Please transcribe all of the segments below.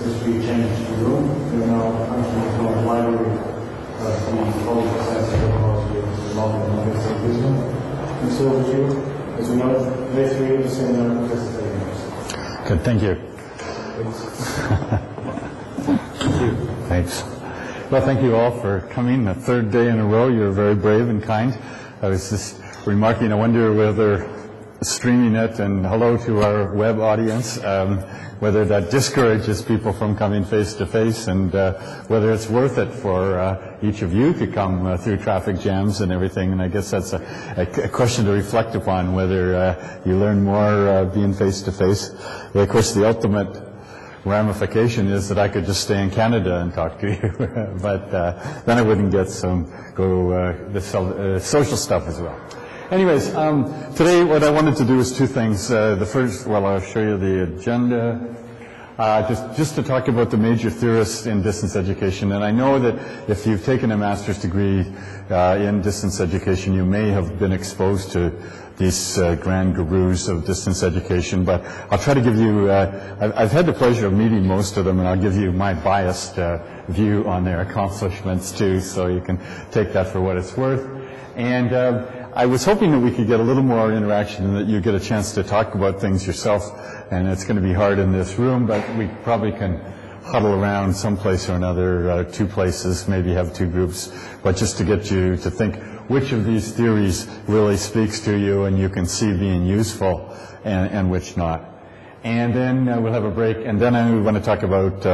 as we changed the room. We're now functioning from the library of the College of Science and Technology of the Law and University of Lisbon. And so with you, as we know, day 3 of the seminar, Professor Taylor. Good, thank you. Thank you. Thanks. Well, thank you all for coming. The third day in a row, you're very brave and kind. I was just remarking, I wonder whether streaming it, and hello to our web audience, whether that discourages people from coming face to face, and whether it's worth it for each of you to come through traffic jams and everything. And I guess that's a question to reflect upon, whether you learn more being face to face. Well, of course, the ultimate ramification is that I could just stay in Canada and talk to you, but then I wouldn't get the social stuff as well. Anyways, today what I wanted to do is two things. The first, well, I'll show you the agenda. Just to talk about the major theorists in distance education. And I know that if you've taken a master's degree in distance education, you may have been exposed to these grand gurus of distance education, but I'll try to give you, I've had the pleasure of meeting most of them, and I'll give you my biased view on their accomplishments too, so you can take that for what it's worth. And I was hoping that we could get a little more interaction and that you get a chance to talk about things yourself, and it's going to be hard in this room, but we probably can huddle around someplace or another, two places, maybe have two groups, but just to get you to think which of these theories really speaks to you and you can see being useful and which not. And then we'll have a break, and then I want to talk about,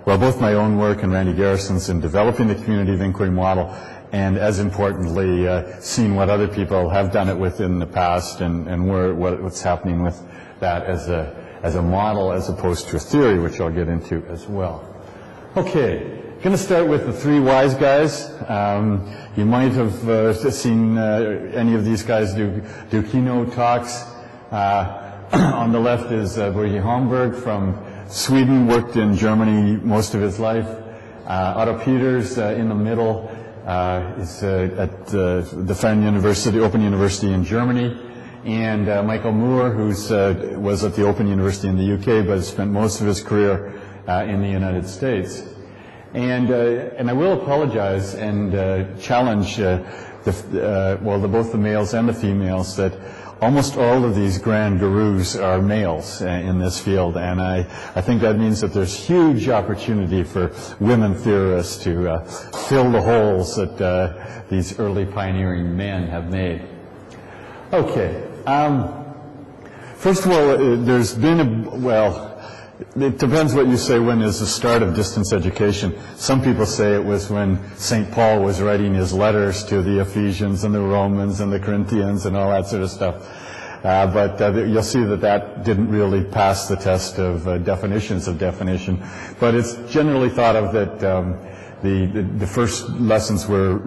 well, both my own work and Randy Garrison's in developing the community of inquiry model, and as importantly, seeing what other people have done it with in the past and what's happening with that as a model as opposed to a theory, which I'll get into as well. Okay. Going to start with the three wise guys. You might have seen any of these guys do keynote talks. On the left is Börje Holmberg from Sweden, worked in Germany most of his life. Otto Peters in the middle is at the Fern University, Open University in Germany. And Michael Moore, who was at the Open University in the UK, but has spent most of his career in the United States. And I will apologize and challenge both the males and the females that almost all of these grand gurus are males in this field, and I think that means that there's huge opportunity for women theorists to fill the holes that these early pioneering men have made. Okay. First of all, there's been it depends what you say when is the start of distance education. Some people say it was when St. Paul was writing his letters to the Ephesians and the Romans and the Corinthians and all that sort of stuff. But you'll see that didn't really pass the test of definitions of definition. But it's generally thought of that the first lessons were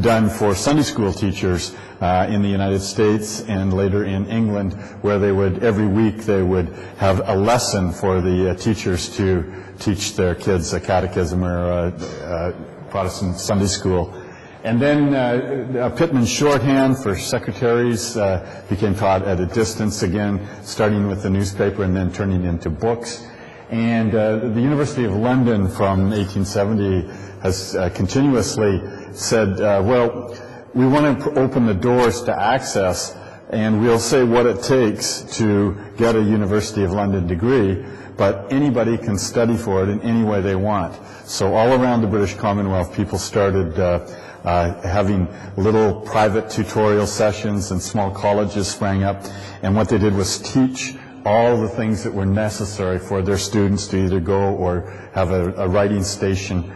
done for Sunday school teachers in the United States and later in England, where they would, every week they would have a lesson for the teachers to teach their kids a catechism or a Protestant Sunday school. And then Pittman shorthand for secretaries became taught at a distance, again starting with the newspaper and then turning into books. And the University of London from 1870 has continuously said, well, we want to open the doors to access, and we'll say what it takes to get a University of London degree, but anybody can study for it in any way they want. So all around the British Commonwealth, people started having little private tutorial sessions, and small colleges sprang up, and what they did was teach all the things that were necessary for their students to either go or have a writing station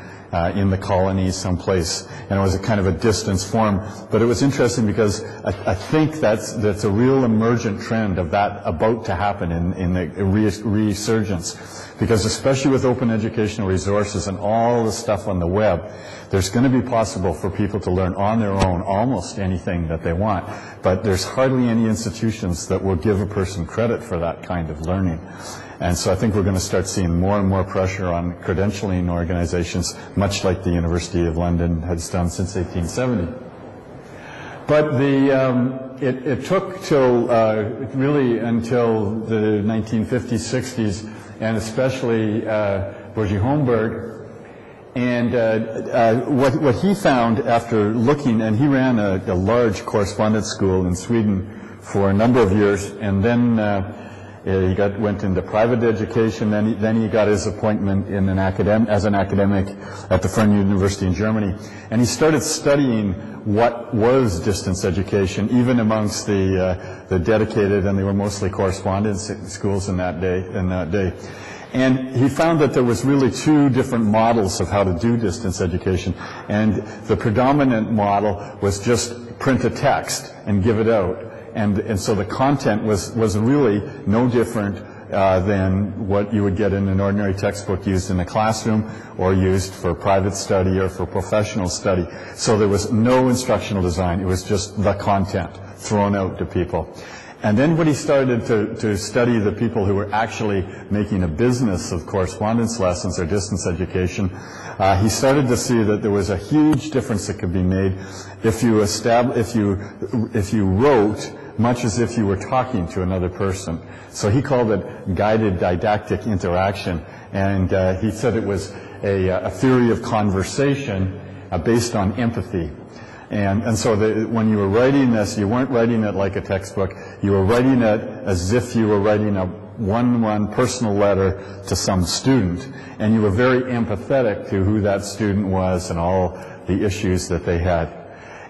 in the colonies someplace, and it was a kind of a distance form. But it was interesting because I think that's a real emergent trend of that about to happen in the resurgence, because especially with open educational resources and all the stuff on the web, there's going to be possible for people to learn on their own almost anything that they want, but there's hardly any institutions that will give a person credit for that kind of learning. And so I think we're going to start seeing more and more pressure on credentialing organizations, much like the University of London has done since 1870. But it took till really until the 1950s, 60s, and especially Bourget Holmberg. And what he found after looking, and he ran a large correspondence school in Sweden for a number of years, and then he went into private education. Then he got his appointment in as an academic at the Freien University in Germany, and he started studying what was distance education, even amongst the dedicated, and they were mostly correspondence schools in that day. And he found that there was really two different models of how to do distance education, and the predominant model was just print a text and give it out. And so the content was really no different than what you would get in an ordinary textbook used in the classroom or used for private study or for professional study. So there was no instructional design. It was just the content thrown out to people. And then when he started to study the people who were actually making a business of correspondence lessons or distance education, he started to see that there was a huge difference that could be made if you wrote much as if you were talking to another person. So he called it guided didactic interaction, and he said it was a theory of conversation based on empathy. And so when you were writing this, you weren't writing it like a textbook. You were writing it as if you were writing a one-on-one personal letter to some student, and you were very empathetic to who that student was and all the issues that they had.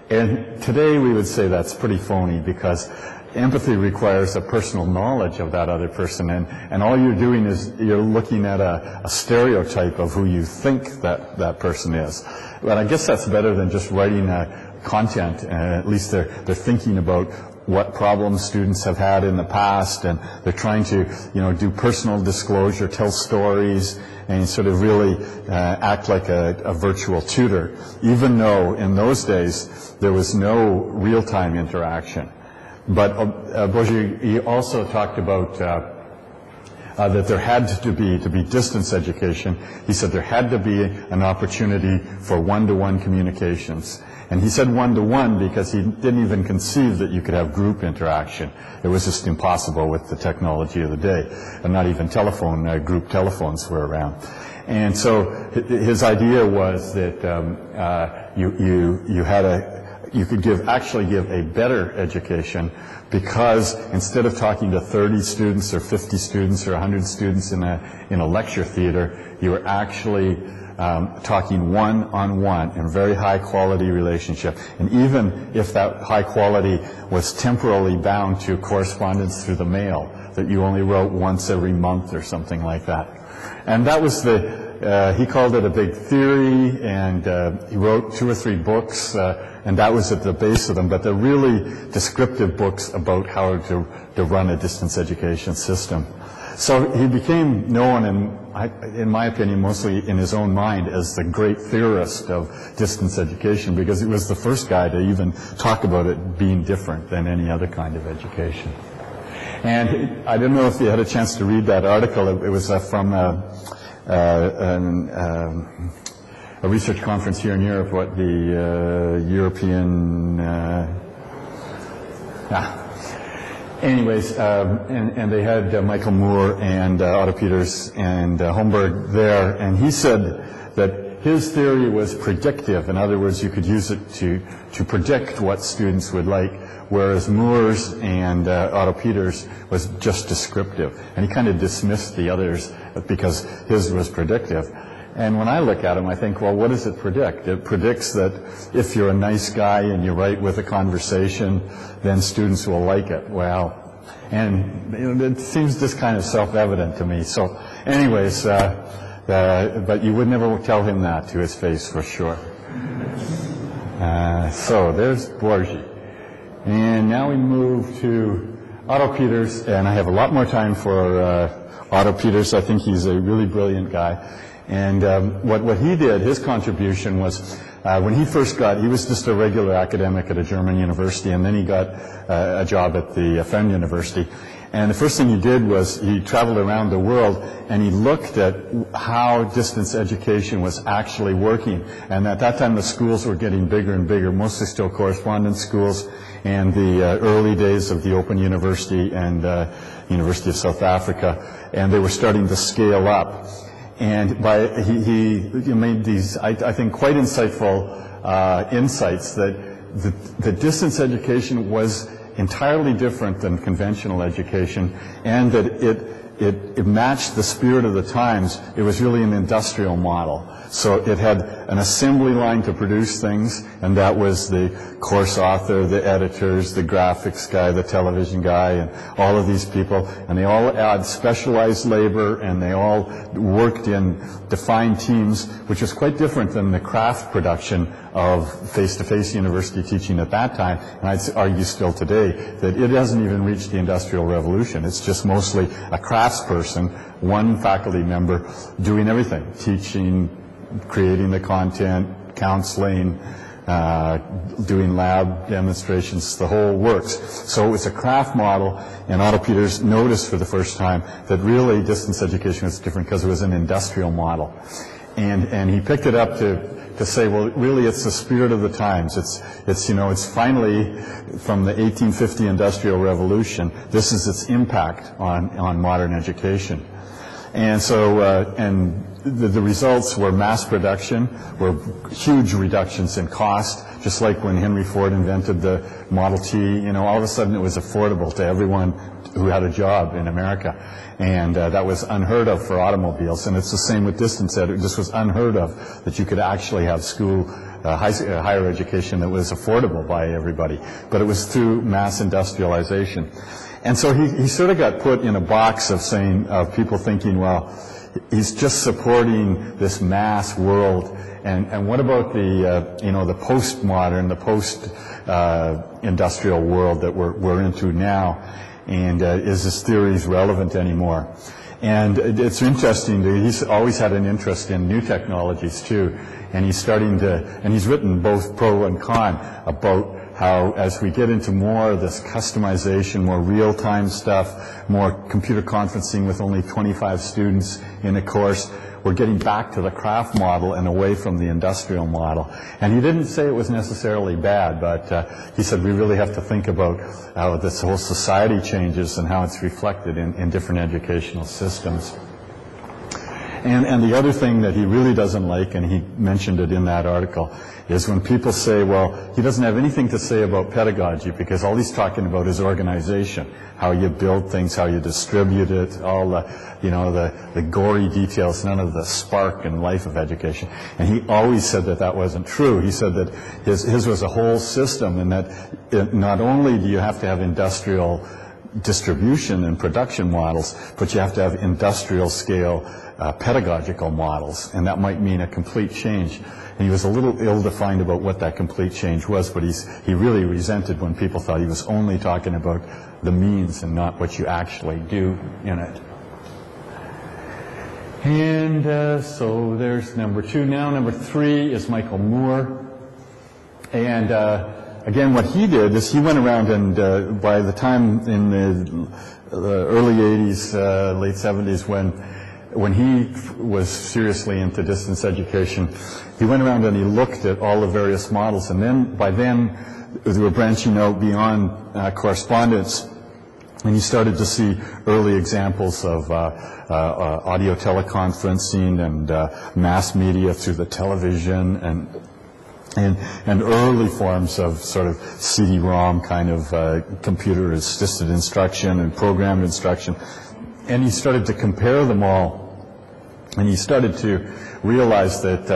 And today we would say that's pretty phony, because empathy requires a personal knowledge of that other person, and all you're doing is you're looking at a stereotype of who you think that person is. But I guess that's better than just writing content. At least they're thinking about what problems students have had in the past, and they're trying to do personal disclosure, tell stories, and sort of really act like a virtual tutor, even though in those days there was no real-time interaction. But Bourget, he also talked about that there had to be distance education. He said there had to be an opportunity for one-to-one communications. And he said one-to-one because he didn't even conceive that you could have group interaction. It was just impossible with the technology of the day. And not even group telephones were around. And so his idea was that you could actually give a better education, because instead of talking to 30 students or 50 students or 100 students in a lecture theater, you were actually talking one-on-one in a very high-quality relationship. And even if that high quality was temporally bound to correspondence through the mail, that you only wrote once every month or something like that. And that was he called it a big theory, and he wrote 2 or 3 books, and that was at the base of them, but they're really descriptive books about how to run a distance education system. So he became known, in my opinion, mostly in his own mind, as the great theorist of distance education, because he was the first guy to even talk about it being different than any other kind of education. And I don't know if you had a chance to read that article. It was from a research conference here in Europe, the European... Anyways, and they had Michael Moore and Otto Peters and Holmberg there, and he said that his theory was predictive. In other words, you could use it to predict what students would like, whereas Moore's and Otto Peters was just descriptive. And he kind of dismissed the others because his was predictive. And when I look at him, I think, well, what does it predict? It predicts that if you're a nice guy and you write with a conversation, then students will like it. Well, and it seems just kind of self-evident to me. So anyways, but you would never tell him that to his face for sure. So there's Bourget. And now we move to Otto Peters, and I have a lot more time for Otto Peters. I think he's a really brilliant guy. And what he did, his contribution was, when he first he was just a regular academic at a German university, and then he got a job at the Freien University. And the first thing he did was he traveled around the world and he looked at how distance education was actually working. And at that time the schools were getting bigger and bigger, mostly still correspondence schools, and the early days of the Open University and University of South Africa, and they were starting to scale up. And he made these, I think, quite insightful insights that the distance education was entirely different than conventional education, and that it matched the spirit of the times. It was really an industrial model. So it had an assembly line to produce things, and that was the course author, the editors, the graphics guy, the television guy, and all of these people. And they all had specialized labor, and they all worked in defined teams, which was quite different than the craft production of face-to-face university teaching at that time. And I'd argue still today that it hasn't even reached the Industrial Revolution. It's just mostly a craftsperson, one faculty member, doing everything, teaching, creating the content, counseling, doing lab demonstrations, the whole works. So it was a craft model, and Otto Peters noticed for the first time that really distance education was different because it was an industrial model. And he picked it up to say, well, really it's the spirit of the times. It's finally from the 1850 Industrial Revolution, this is its impact on modern education. And so, the results were mass production, were huge reductions in cost, just like when Henry Ford invented the Model T. All of a sudden it was affordable to everyone who had a job in America. And that was unheard of for automobiles. And it's the same with distance ed. This was unheard of, that you could actually have school, higher education that was affordable by everybody. But it was through mass industrialization. And so he sort of got put in a box of people thinking, well, he's just supporting this mass world, and what about the postmodern, the post-industrial world that we're into now, and is his theories relevant anymore? And it's interesting that he's always had an interest in new technologies too, and he's written both pro and con about how as we get into more of this customization, more real-time stuff, more computer conferencing with only 25 students in a course, we're getting back to the craft model and away from the industrial model. And he didn't say it was necessarily bad, but he said we really have to think about how this whole society changes and how it's reflected in different educational systems. And the other thing that he really doesn't like, and he mentioned it in that article, is when people say, well, he doesn't have anything to say about pedagogy because all he's talking about is organization, how you build things, how you distribute it, all the gory details, none of the spark and life of education. And he always said that wasn't true. He said that his was a whole system, and that not only do you have to have industrial distribution and production models, but you have to have industrial scale pedagogical models, and that might mean a complete change. And he was a little ill-defined about what that complete change was, but he really resented when people thought he was only talking about the means and not what you actually do in it. And so there's number 2 now. Number 3 is Michael Moore. And again, what he did is he went around and by the time in the early 80s, late 70s, when he was seriously into distance education, he went around and he looked at all the various models, and then by then they were branching out beyond correspondence, and he started to see early examples of audio teleconferencing and mass media through the television and early forms of sort of CD-ROM kind of computer-assisted instruction and programmed instruction. And he started to compare them all, and he started to realize that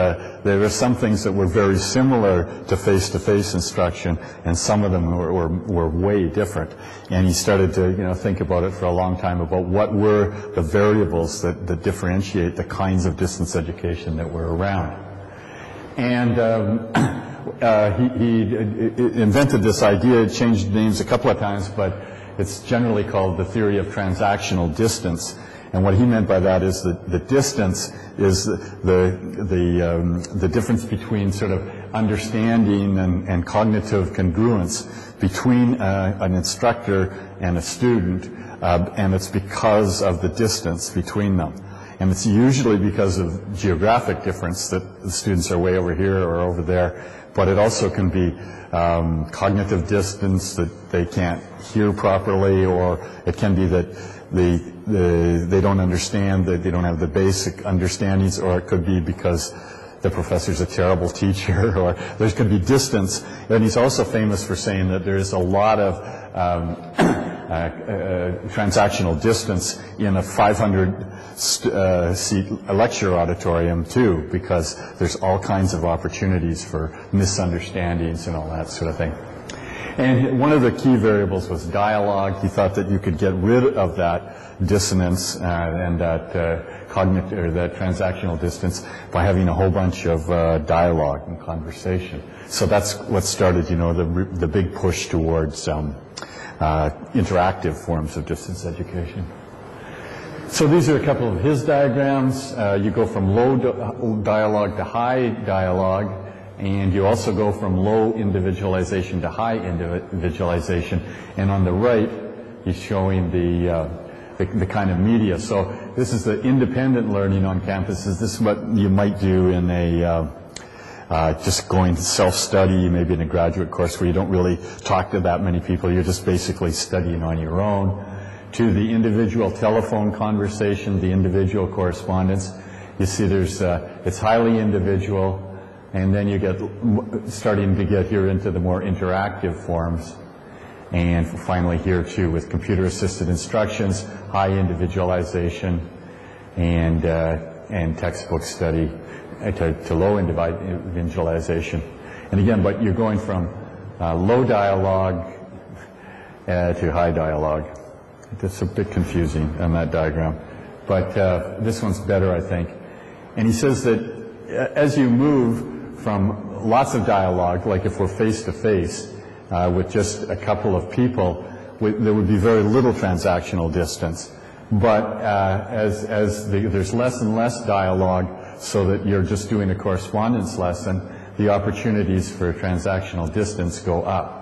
there were some things that were very similar to face-to-face instruction, and some of them were way different. And he started to think about it for a long time, about what were the variables that differentiate the kinds of distance education that were around. And he invented this idea, changed names a couple of times, but it's generally called the theory of transactional distance. And what he meant by that is that the distance is the difference between sort of understanding and cognitive congruence between an instructor and a student and it's because of the distance between them. And it's usually because of geographic difference that the students are way over here or over there, but it also can be cognitive distance, that they can't hear properly, or it can be that they don't understand, that they don't have the basic understandings, or it could be because the professor's a terrible teacher, or there could be distance. And he's also famous for saying that there's a lot of transactional distance in a 500-seat lecture auditorium too, because there's all kinds of opportunities for misunderstandings and all that sort of thing. And one of the key variables was dialogue. He thought that you could get rid of that dissonance and that cognitive or that transactional distance by having a whole bunch of dialogue and conversation. So that's what started, you know, the big push towards interactive forms of distance education. So these are a couple of his diagrams. You go from low dialogue to high dialogue, and you also go from low individualization to high individualization. And on the right, he's showing the kind of media. So this is the independent learning on campuses. This is what you might do in a just going self-study, maybe in a graduate course where you don't really talk to that many people. You're just basically studying on your own. To the individual telephone conversation, the individual correspondence. You see there's, it's highly individual, and then you get starting to get here into the more interactive forms. And finally here too with computer-assisted instructions, high individualization, and textbook study to low individualization. And again, but you're going from low dialogue to high dialogue. It's a bit confusing on that diagram, but this one's better, I think. And he says that as you move from lots of dialogue, like if we're face-to-face with just a couple of people, there would be very little transactional distance. But there's less and less dialogue, so that you're just doing a correspondence lesson, the opportunities for transactional distance go up.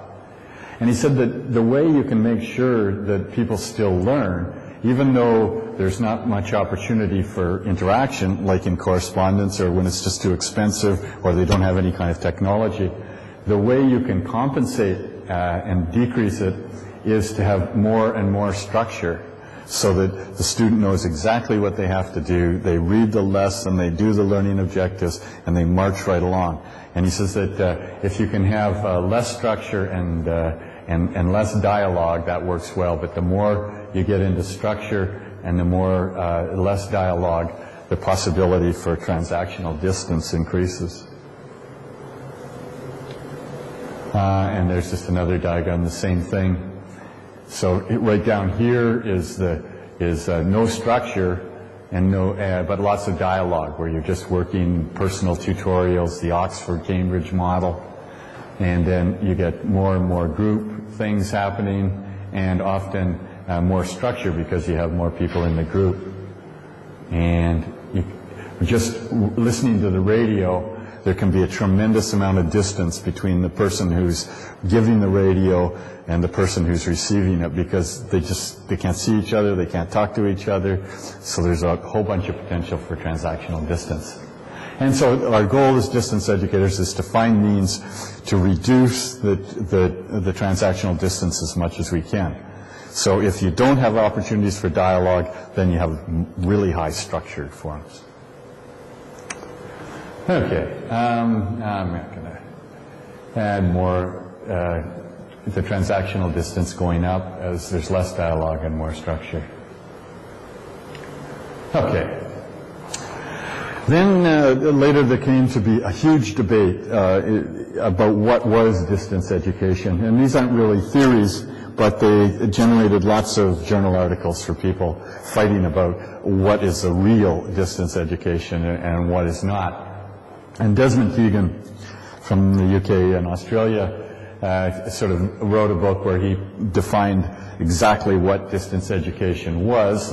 And he said that the way you can make sure that people still learn, even though there's not much opportunity for interaction, like in correspondence or when it's just too expensive or they don't have any kind of technology, the way you can compensate and decrease it is to have more and more structure, so that the student knows exactly what they have to do. They read the lesson, they do the learning objectives, and they march right along. And he says that if you can have less structure and less dialogue, that works well. But the more you get into structure and the more less dialogue, the possibility for transactional distance increases. And there's just another diagram, the same thing. So right down here is no structure and but lots of dialogue, where you're just working personal tutorials, the Oxford-Cambridge model, and then you get more and more group things happening, and often more structure because you have more people in the group. And just listening to the radio, there can be a tremendous amount of distance between the person who's giving the radio and the person who's receiving it, because they can't see each other, they can't talk to each other, so there's a whole bunch of potential for transactional distance. And so our goal as distance educators is to find means to reduce the transactional distance as much as we can. So if you don't have opportunities for dialogue, then you have really high structured forms. Okay, I'm not going to add more the transactional distance going up as there's less dialogue and more structure. Okay. Then later there came to be a huge debate about what was distance education. And these aren't really theories, but they generated lots of journal articles for people fighting about what is a real distance education and what is not. And Desmond Keegan from the UK and Australia sort of wrote a book where he defined exactly what distance education was.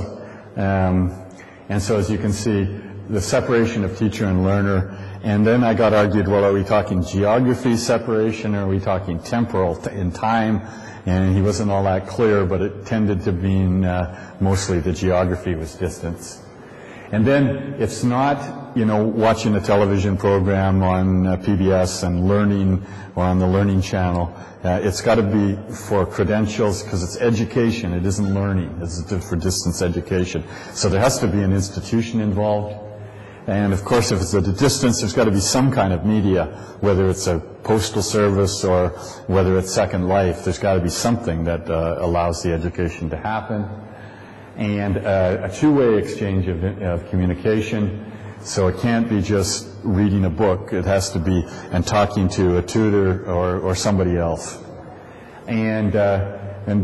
And so as you can see, the separation of teacher and learner And then I got argued, well, are we talking geography separation, or are we talking temporal in time? And he wasn't all that clear, but it tended to mean mostly the geography was distance. And then it's not, you know, watching a television program on PBS and learning, or on the Learning Channel. It's got to be for credentials, because it's education. It isn't learning. It's for distance education. So there has to be an institution involved. And of course, if it's at a distance, there's got to be some kind of media, whether it's a postal service or whether it's Second Life. There's got to be something that allows the education to happen. And a two-way exchange of communication. So it can't be just reading a book. It has to be and talking to a tutor or somebody else. And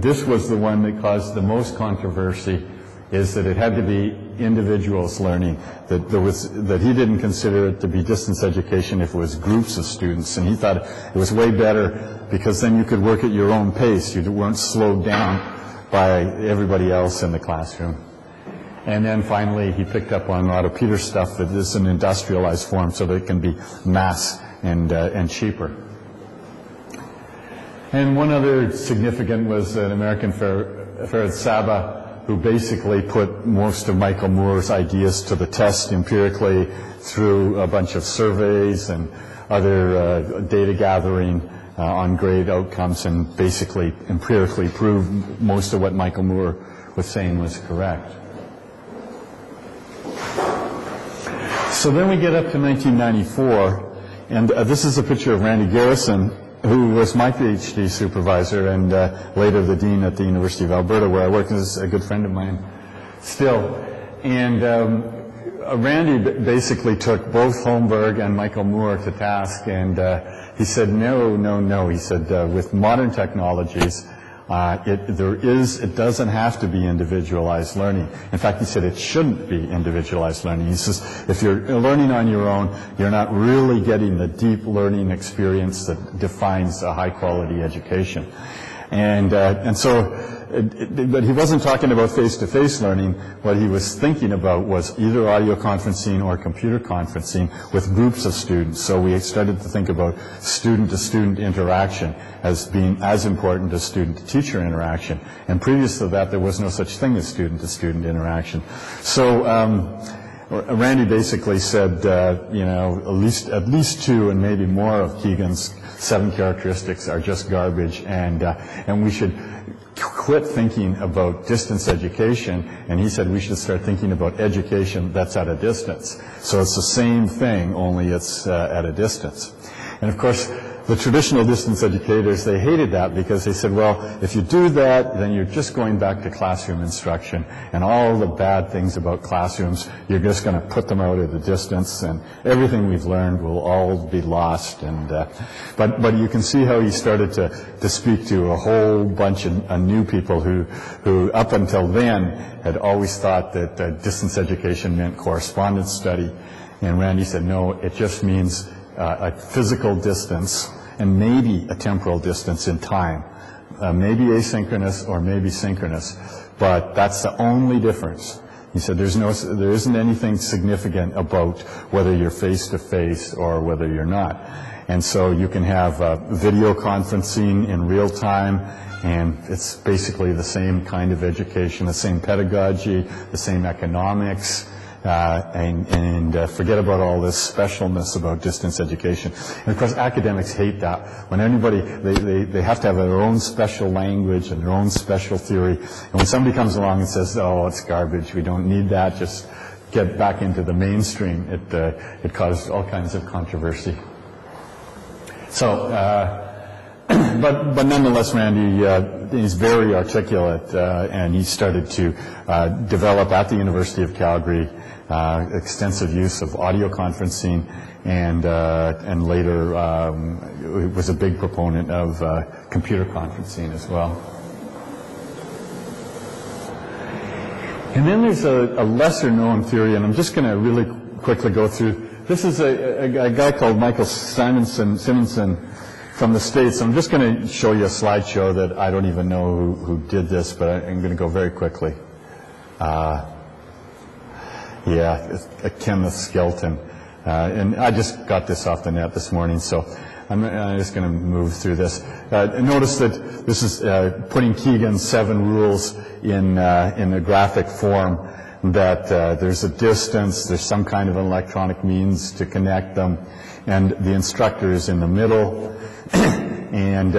this was the one that caused the most controversy, is that it had to be individuals learning, that he didn't consider it to be distance education if it was groups of students, and he thought it was way better because then you could work at your own pace. You weren't slowed down by everybody else in the classroom. And then finally he picked up on a lot of Peter's stuff, that is an industrialized form so that it can be mass and cheaper. And one other significant was an American, Farid Saba, who basically put most of Michael Moore's ideas to the test empirically through a bunch of surveys and other data gathering on grade outcomes, and basically empirically proved most of what Michael Moore was saying was correct. So then we get up to 1994, and this is a picture of Randy Garrison, who was my PhD supervisor and later the dean at the University of Alberta, where I worked. As a good friend of mine still. And Randy basically took both Holmberg and Michael Moore to task, and he said, no. He said, with modern technologies, it doesn't have to be individualized learning. In fact, he said it shouldn't be individualized learning. He says, if you're learning on your own, you're not really getting the deep learning experience that defines a high-quality education. And so, but he wasn't talking about face-to-face learning. What he was thinking about was either audio conferencing or computer conferencing with groups of students. So we started to think about student-to-student interaction as being as important as student-to-teacher interaction. And previous to that, there was no such thing as student-to-student interaction. So Randy basically said, you know, at least two and maybe more of Keegan's 7 characteristics are just garbage, and we should quit thinking about distance education. And he said we should start thinking about education that's at a distance. So it's the same thing, only it's at a distance. And of course, the traditional distance educators, they hated that because they said, well, if you do that, then you're just going back to classroom instruction, and all the bad things about classrooms, you're just going to put them out at a distance, and everything we've learned will all be lost. And but you can see how he started to speak to a whole bunch of new people who up until then had always thought that distance education meant correspondence study. And Randy said, no, it just means a physical distance and maybe a temporal distance in time, maybe asynchronous or maybe synchronous, but that's the only difference. He said there isn't anything significant about whether you're face-to-face or whether you're not. And so you can have video conferencing in real time, and it's basically the same kind of education, the same pedagogy, the same economics, and forget about all this specialness about distance education. And of course, academics hate that. When anybody, they have to have their own special language and their own special theory. And when somebody comes along and says, oh, it's garbage, we don't need that, just get back into the mainstream, it caused all kinds of controversy. So, but nonetheless, Randy, he's very articulate, and he started to develop at the University of Calgary extensive use of audio conferencing, and later was a big proponent of computer conferencing as well. And then there's a lesser-known theory, and I'm just going to really quickly go through. This is a guy called Michael Simonson from the States. I'm just going to show you a slideshow that I don't even know who did this, but I'm going to go very quickly. Yeah, Kenneth Skelton. And I just got this off the net this morning, so I'm just going to move through this. Notice that this is putting Keegan's 7 rules in a graphic form, that there's a distance, there's some kind of an electronic means to connect them, and the instructor is in the middle. And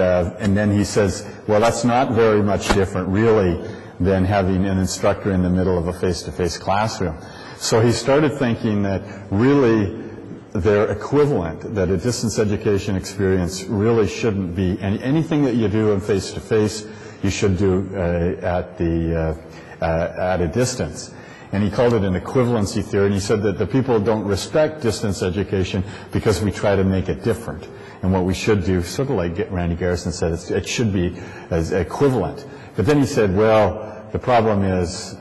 then he says, well, that's not very much different, really, than having an instructor in the middle of a face-to-face classroom. So he started thinking that really they're equivalent, that a distance education experience really shouldn't be, and anything that you do in face-to-face, you should do at a distance. And he called it an equivalency theory, and he said that the people don't respect distance education because we try to make it different. And what we should do, sort of like Randy Garrison said, it should be as equivalent. But then he said, well, the problem is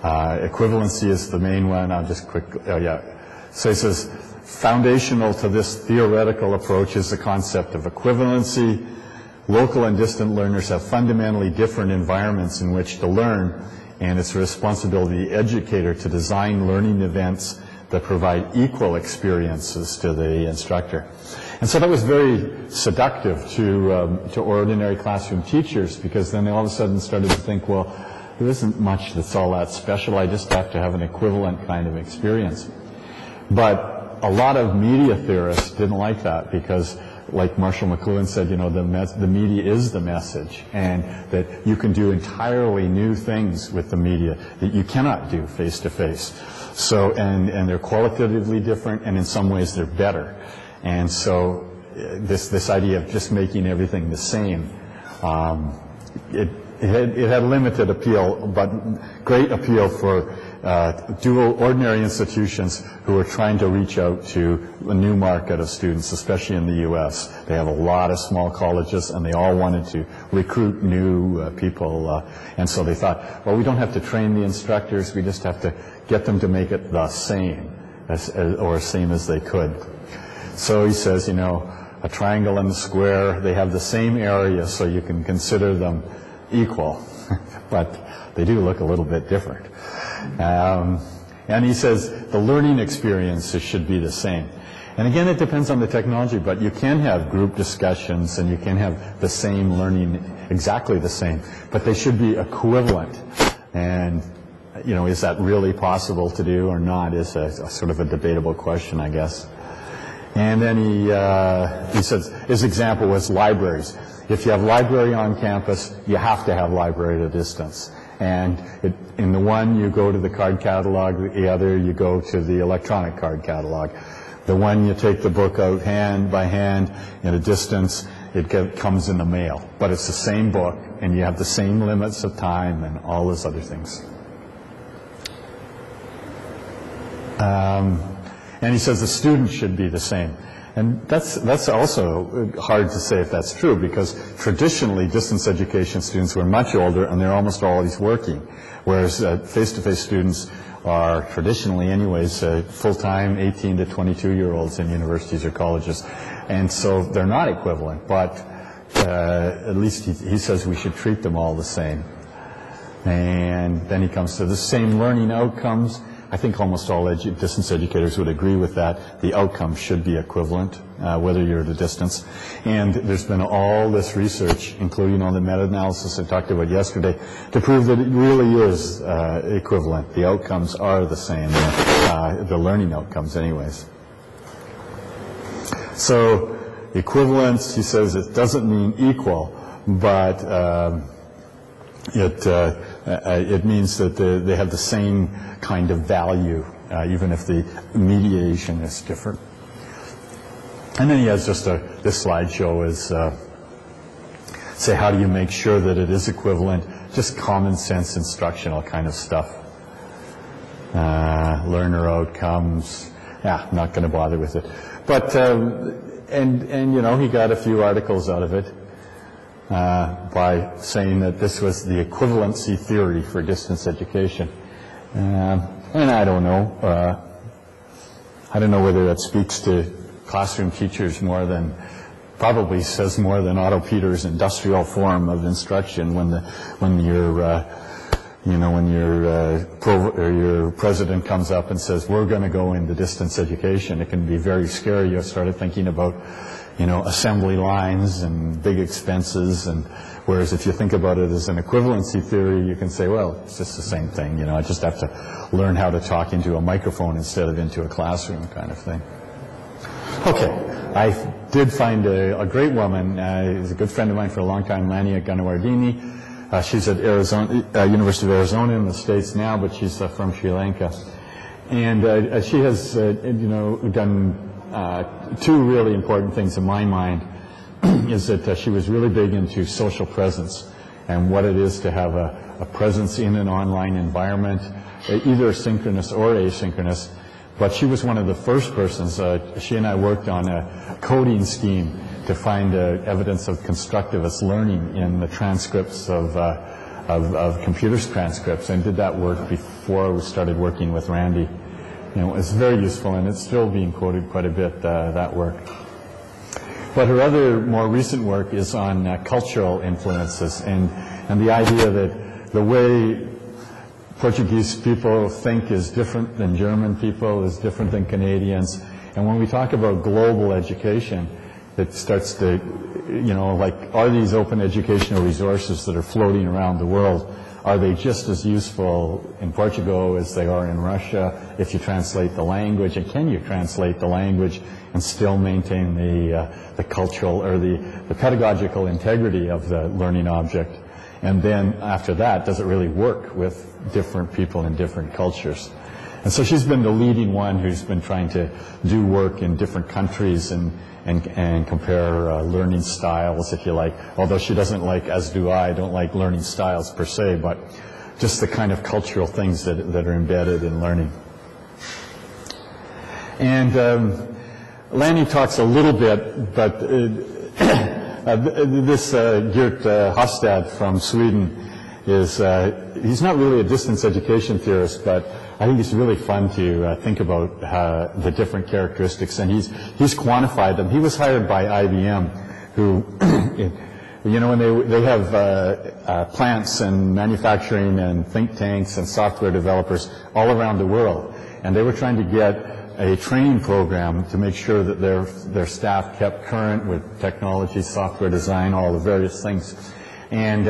equivalency is the main one. I'll just quickly, So he says, foundational to this theoretical approach is the concept of equivalency. Local and distant learners have fundamentally different environments in which to learn, and it's the responsibility of the educator to design learning events that provide equal experiences to the instructor. And so that was very seductive to ordinary classroom teachers, because then they all of a sudden started to think, well, there isn't much that's all that special. I just have to have an equivalent kind of experience. But a lot of media theorists didn't like that, because like Marshall McLuhan said, you know, the media is the message, and that you can do entirely new things with the media that you cannot do face-to-face. So, and they're qualitatively different, and in some ways they're better. And so this idea of just making everything the same, it had limited appeal, but great appeal for ordinary institutions who are trying to reach out to a new market of students, especially in the U.S. They have a lot of small colleges, and they all wanted to recruit new people. And so they thought, well, we don't have to train the instructors, we just have to get them to make it the same, or same as they could. So he says, you know, a triangle and a square, they have the same area, so you can consider them equal, but they do look a little bit different. And he says the learning experiences should be the same. And again, it depends on the technology, but you can have group discussions and you can have the same learning, exactly the same, but they should be equivalent. And, you know, is that really possible to do or not is a sort of a debatable question, I guess. And then he says his example was libraries. If you have library on campus, you have to have library at a distance. And in the one, you go to the card catalog, the other, you go to the electronic card catalog. The one, you take the book out hand by hand at a distance, it comes in the mail. But it's the same book, and you have the same limits of time and all those other things. And he says the student should be the same. And that's also hard to say if that's true, because traditionally distance education students were much older and they're almost always working, whereas face-to-face students are traditionally anyways full-time 18 to 22-year-olds in universities or colleges. And so they're not equivalent, but at least he says we should treat them all the same. And then he comes to the same learning outcomes. I think almost all distance educators would agree with that. The outcomes should be equivalent, whether you're at a distance. And there's been all this research, including all the meta-analysis I talked about yesterday, to prove that it really is equivalent. The outcomes are the same, the learning outcomes anyways. So equivalence, he says, it doesn't mean equal, but it means that they have the same kind of value, even if the mediation is different. And then he has just this slideshow is, say, how do you make sure that it is equivalent? Just common sense instructional kind of stuff. Learner outcomes. Yeah, I'm not going to bother with it. But, and you know, he got a few articles out of it. By saying that this was the equivalency theory for distance education. And I don't know. I don't know whether that speaks to classroom teachers more than, probably says more than Otto Peters' industrial form of instruction when you're You know, when your president comes up and says, we're going to go into distance education, it can be very scary. You started thinking about, you know, assembly lines and big expenses, and whereas if you think about it as an equivalency theory, you can say, well, it's just the same thing. You know, I just have to learn how to talk into a microphone instead of into a classroom kind of thing. Okay, I did find a great woman. She's a good friend of mine for a long time, Lania Ganawardini. She's at University of Arizona in the States now, but she's from Sri Lanka. And she has, you know, done two really important things in my mind. Is that she was really big into social presence and what it is to have a presence in an online environment, either synchronous or asynchronous. But she was one of the first persons, she and I worked on a coding scheme to find evidence of constructivist learning in the transcripts of computers transcripts, and did that work before we started working with Randy. You know, it's very useful, and it's still being quoted quite a bit, that work. But her other more recent work is on cultural influences and the idea that the way Portuguese people think is different than German people, is different than Canadians. And when we talk about global education, it starts to, you know, like, are these open educational resources that are floating around the world, are they just as useful in Portugal as they are in Russia if you translate the language? And can you translate the language and still maintain the cultural or the pedagogical integrity of the learning object? And then after that, does it really work with different people in different cultures? And so she's been the leading one who's been trying to do work in different countries and compare learning styles, if you like. Although she doesn't like, as do I, don't like learning styles per se, but just the kind of cultural things that are embedded in learning. And Lanny talks a little bit, but this Geert Hofstad from Sweden is, he's not really a distance education theorist, but I think it's really fun to think about the different characteristics, and he's quantified them. He was hired by IBM, who, you know, when they have plants and manufacturing and think tanks and software developers all around the world, and they were trying to get a training program to make sure that their staff kept current with technology, software design, all the various things. And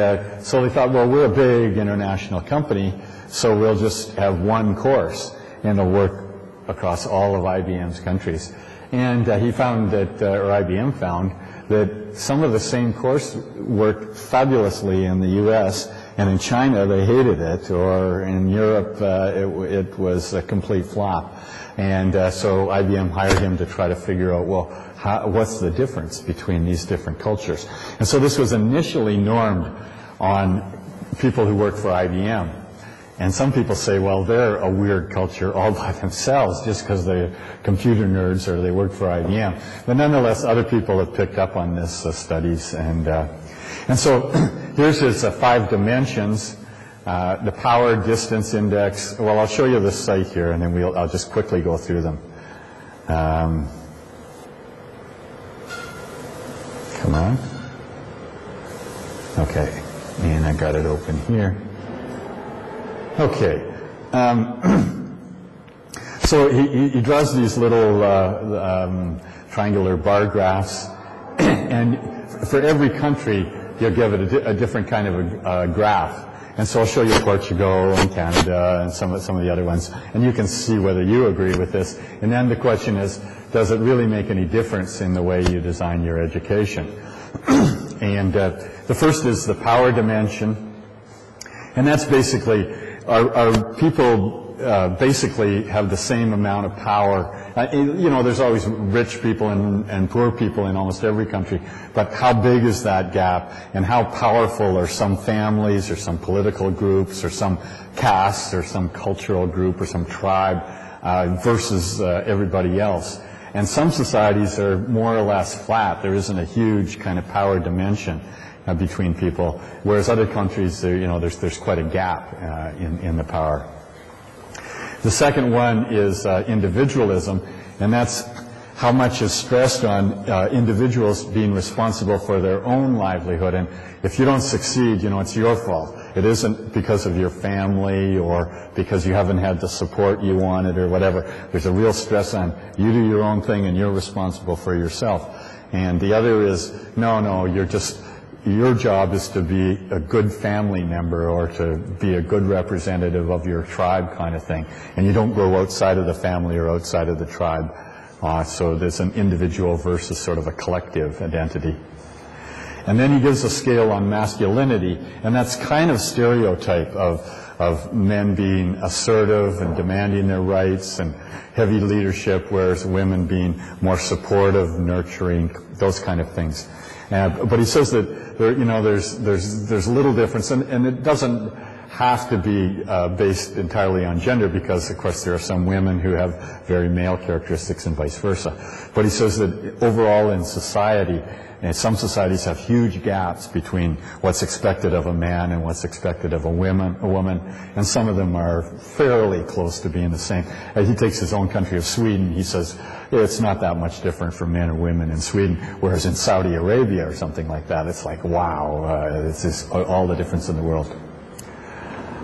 so they thought, well, we're a big international company, so we'll just have one course, and it'll work across all of IBM's countries. And he found that, or IBM found, that some of the same course worked fabulously in the U.S., and in China they hated it, or in Europe it was a complete flop. And so IBM hired him to try to figure out, well, what's the difference between these different cultures? And so this was initially normed on people who work for IBM. And some people say, well, they're a weird culture all by themselves just because they're computer nerds or they work for IBM. But nonetheless, other people have picked up on this studies. And so here's his 5 dimensions. The power distance index. Well, I'll show you the site here, and then I'll just quickly go through them. Come on. Okay, and I got it open here. Okay. So he draws these little triangular bar graphs, and for every country, you'll give it a different kind of a graph. And so I'll show you Portugal and Canada and some of the other ones, and you can see whether you agree with this. And then the question is, does it really make any difference in the way you design your education? And the first is the power dimension, and that's basically, are people basically have the same amount of power? You know, there's always rich people and poor people in almost every country, but how big is that gap, and how powerful are some families or some political groups or some castes or some cultural group or some tribe versus everybody else? And some societies are more or less flat. There isn't a huge kind of power dimension between people, whereas other countries, you know, there's quite a gap in the power. The second one is individualism, and that's how much is stressed on individuals being responsible for their own livelihood. And if you don't succeed, you know, it's your fault. it isn't because of your family or because you haven't had the support you wanted or whatever. There's a real stress on you do your own thing and you're responsible for yourself. And the other is, no, your job is to be a good family member or to be a good representative of your tribe kind of thing. And you don't go outside of the family or outside of the tribe. So there's an individual versus sort of a collective identity. And then he gives a scale on masculinity, and that's kind of stereotype of men being assertive and demanding their rights and heavy leadership, whereas women being more supportive, nurturing, those kind of things. But he says that there's little difference, and it doesn't have to be based entirely on gender, because of course there are some women who have very male characteristics and vice versa. But he says that overall in society, and some societies have huge gaps between what's expected of a man and what's expected of a woman, and some of them are fairly close to being the same. He takes his own country of Sweden. He says it's not that much different for men or women in Sweden, whereas in Saudi Arabia or something like that, it's like, wow, it's just all the difference in the world.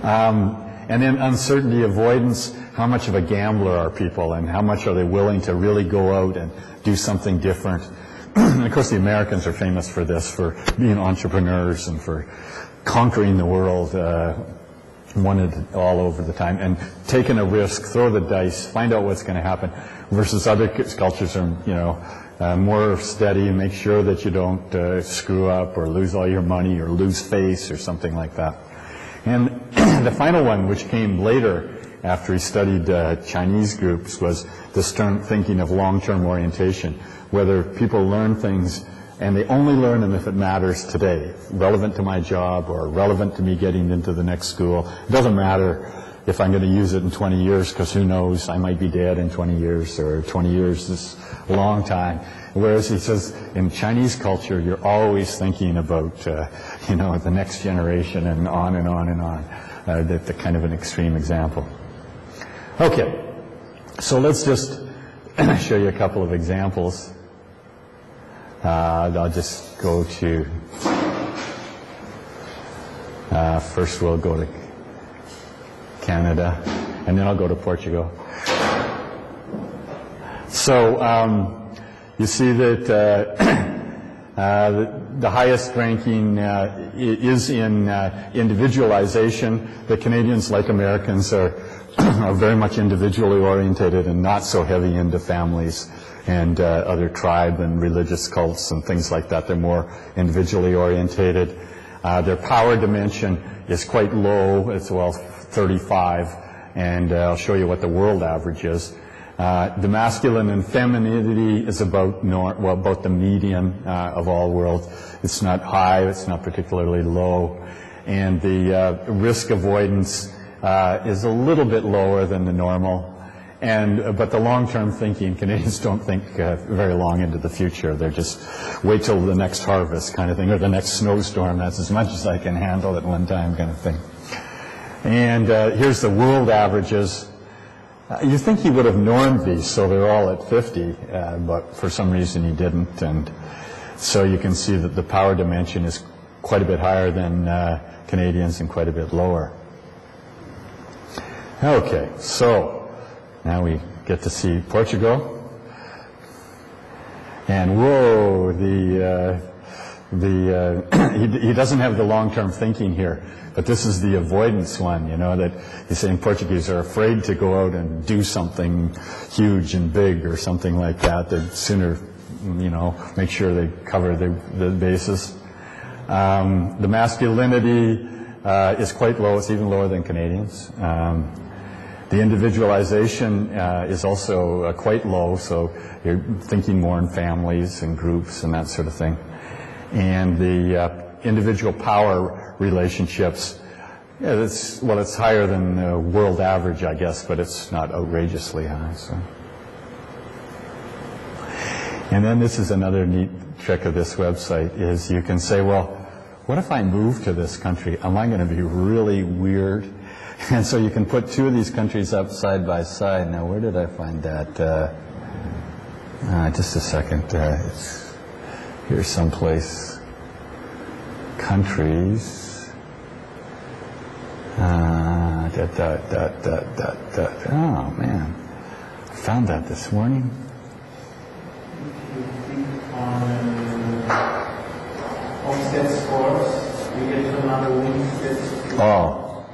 And then uncertainty avoidance, how much of a gambler are people, and how much are they willing to really go out and do something different? And of course, the Americans are famous for this, for being entrepreneurs and for conquering the world, wanted all over the time, and taking a risk, throw the dice, find out what's going to happen, versus other cultures are, more steady and make sure that you don't screw up or lose all your money or lose face or something like that. And the final one, which came later after he studied Chinese groups, was this thinking of long-term orientation, whether people learn things and they only learn them if it matters today, relevant to my job or relevant to me getting into the next school. It doesn't matter if I'm going to use it in 20 years, because who knows, I might be dead in 20 years, or 20 years is a long time. Whereas he says in Chinese culture, you're always thinking about, the next generation, and on and on and on. The kind of an extreme example. Okay, so let's just show you a couple of examples. I'll just go to, first we'll go to Canada, and then I'll go to Portugal. So you see that the highest ranking is in individualization. The Canadians, like Americans, are very much individually orientated and not so heavy into families and other tribe and religious cults and things like that. They're more individually orientated. Their power dimension is quite low. It's 35, and I'll show you what the world average is. The masculine and femininity is about the median of all world. It's not high, it's not particularly low, and the risk avoidance is a little bit lower than the normal. But the long-term thinking, Canadians don't think very long into the future. They're just wait till the next harvest kind of thing, or the next snowstorm. That's as much as I can handle at one time kind of thing. And here's the world averages. You think he would have normed these, so they're all at 50, but for some reason he didn't. And so you can see that the power dimension is quite a bit higher than Canadians and quite a bit lower. Okay, so now we get to see Portugal. And whoa, he doesn't have the long-term thinking here, but this is the avoidance one, that he's saying Portuguese are afraid to go out and do something huge and big or something like that. They'd sooner, make sure they cover the bases. The masculinity is quite low. It's even lower than Canadians. The individualization is also quite low, so you're thinking more in families and groups and that sort of thing. And the individual power relationships, it's higher than the world average, I guess, but it's not outrageously high. So. And then this is another neat trick of this website, is you can say, well, what if I move to this country? Am I going to be really weird? And so you can put two of these countries up side by side. Now, where did I find that? Just a second. Here's someplace. Countries. Oh, man. I found that this morning. Homestead scores, we get to another week. Oh,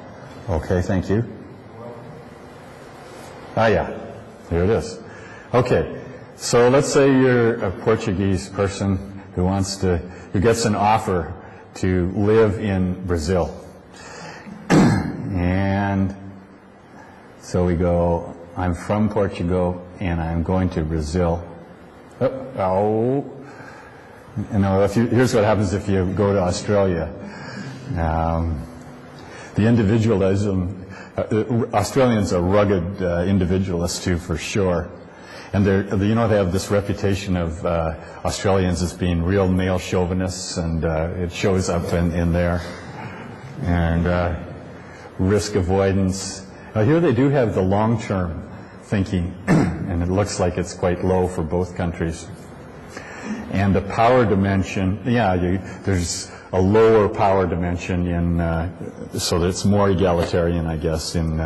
okay, thank you. Ah, yeah, here it is. Okay, so let's say you're a Portuguese person who gets an offer to live in Brazil. And so we go, I'm from Portugal and I'm going to Brazil. Here's what happens if you go to Australia. The individualism, Australians are rugged individualists too, for sure. And they have this reputation of Australians as being real male chauvinists, and it shows up in there. And risk avoidance. Here they do have the long-term thinking, and it looks like it's quite low for both countries. And the power dimension, there's a lower power dimension so that it's more egalitarian, I guess, in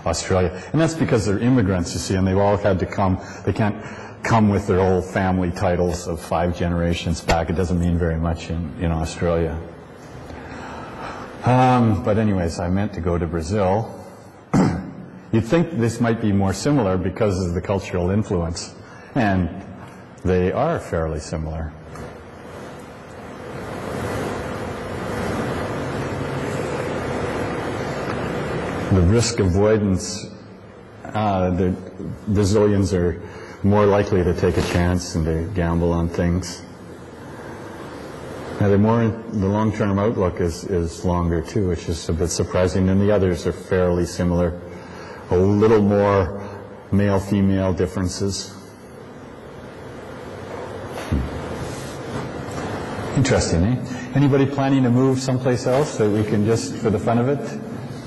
Australia. And that's because they're immigrants, you see, and they've all had to come. They can't come with their old family titles of 5 generations back. It doesn't mean very much in Australia. But anyways, I meant to go to Brazil. You'd think this might be more similar because of the cultural influence. And they are fairly similar. The risk avoidance, the Brazilians are more likely to take a chance and to gamble on things. Now the long-term outlook is longer too, which is a bit surprising, and the others are fairly similar. A little more male-female differences. Interesting, eh? Anybody planning to move someplace else that we can just, for the fun of it?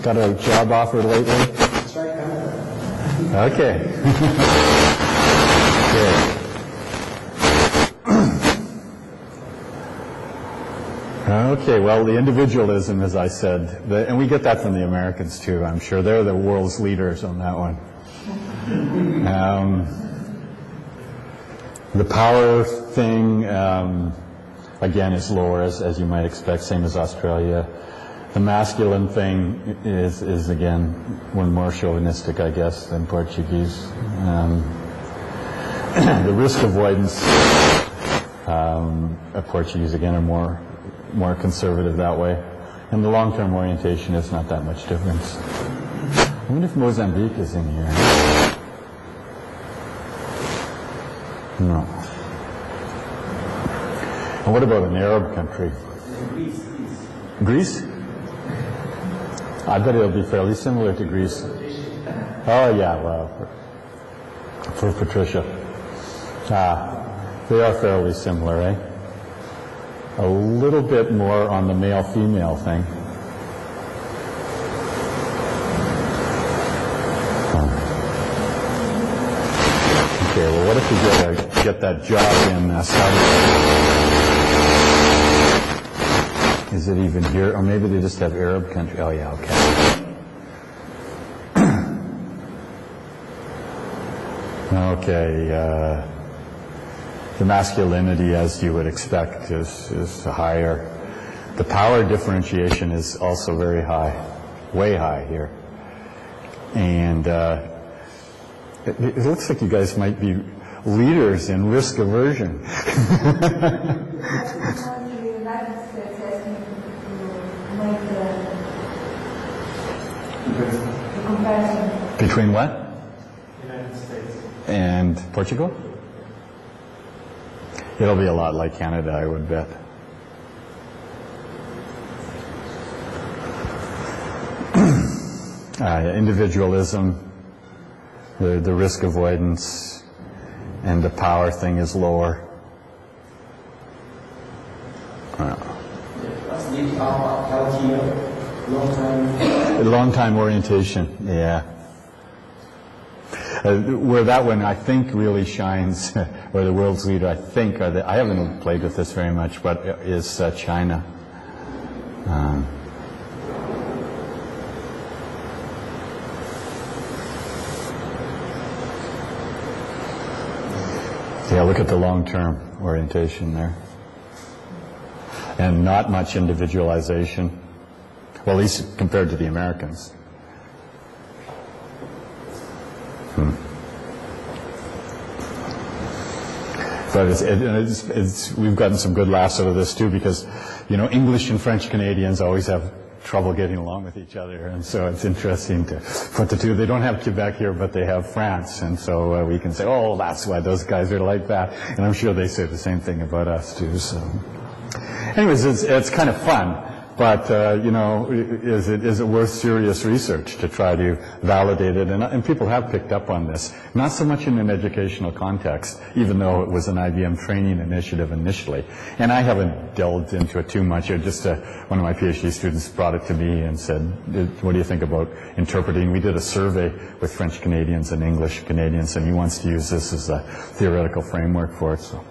Got a job offer lately? Okay. Good. Okay, well, the individualism, as I said, and we get that from the Americans too, I'm sure. They're the world's leaders on that one. The power thing, again, is lower, as you might expect, same as Australia. The masculine thing is again, one more chauvinistic, I guess, than Portuguese. The risk avoidance, Portuguese, again, are more conservative that way. And the long-term orientation is not that much difference. I wonder if Mozambique is in here. No. And what about an Arab country? Greece? I bet it'll be fairly similar to Greece. Oh, yeah, well, for Patricia. They are fairly similar, eh? A little bit more on the male-female thing. Okay, well, what if we get that job in Saudi Arabia? Is it even here? Or maybe they just have Arab country. Oh, yeah, okay. Okay, the masculinity, as you would expect, is higher. The power differentiation is also very high, way high here. And it looks like you guys might be leaders in risk aversion. Between what? United States. And Portugal? It'll be a lot like Canada, I would bet. Individualism, the risk avoidance, and the power thing is lower. Long-time orientation, yeah. Where that one, I think, really shines, or the world's leader, I think, I haven't played with this very much, but is China. Yeah, look at the long-term orientation there. And not much individualization. Well, at least compared to the Americans. But we've gotten some good laughs out of this too, because, you know, English and French Canadians always have trouble getting along with each other, and so it's interesting to put the two. They don't have Quebec here, but they have France, and so we can say, oh, that's why those guys are like that, and I'm sure they say the same thing about us too. So, anyways, it's kind of fun. But, you know, is it worth serious research to try to validate it? And people have picked up on this. Not so much in an educational context, even though it was an IBM training initiative initially. And I haven't delved into it too much. Just one of my PhD students brought it to me and said, what do you think about interpreting? We did a survey with French Canadians and English Canadians, and he wants to use this as a theoretical framework for it. So,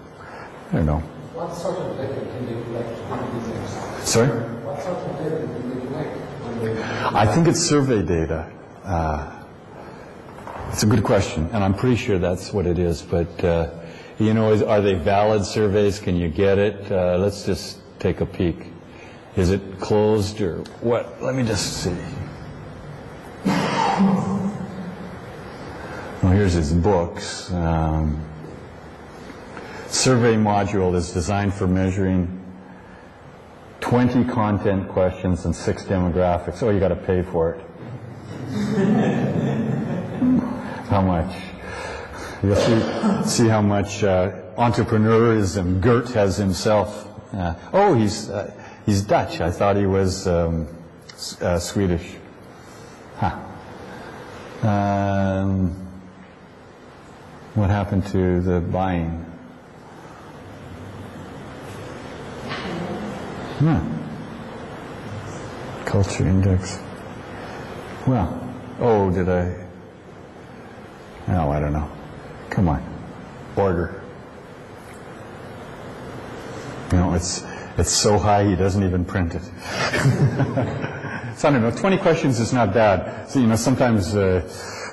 I don't know. What sort of data can you collect from these things? Sorry? I think it's survey data. It's a good question, and I'm pretty sure that's what it is. But, you know, are they valid surveys? Can you get it? Let's just take a peek. Is it closed or what? Let me just see. Well, here's his books. Survey module is designed for measuring 20 content questions and 6 demographics. Oh, you got to pay for it. How much? You'll see how much entrepreneurism Gert has himself. Oh, he's Dutch. I thought he was Swedish. Huh. What happened to the buying? Culture index. Well, oh, did I? No, I don't know. Come on. Order. You know, it's so high he doesn't even print it. So I don't know. 20 questions is not bad. So, you know, sometimes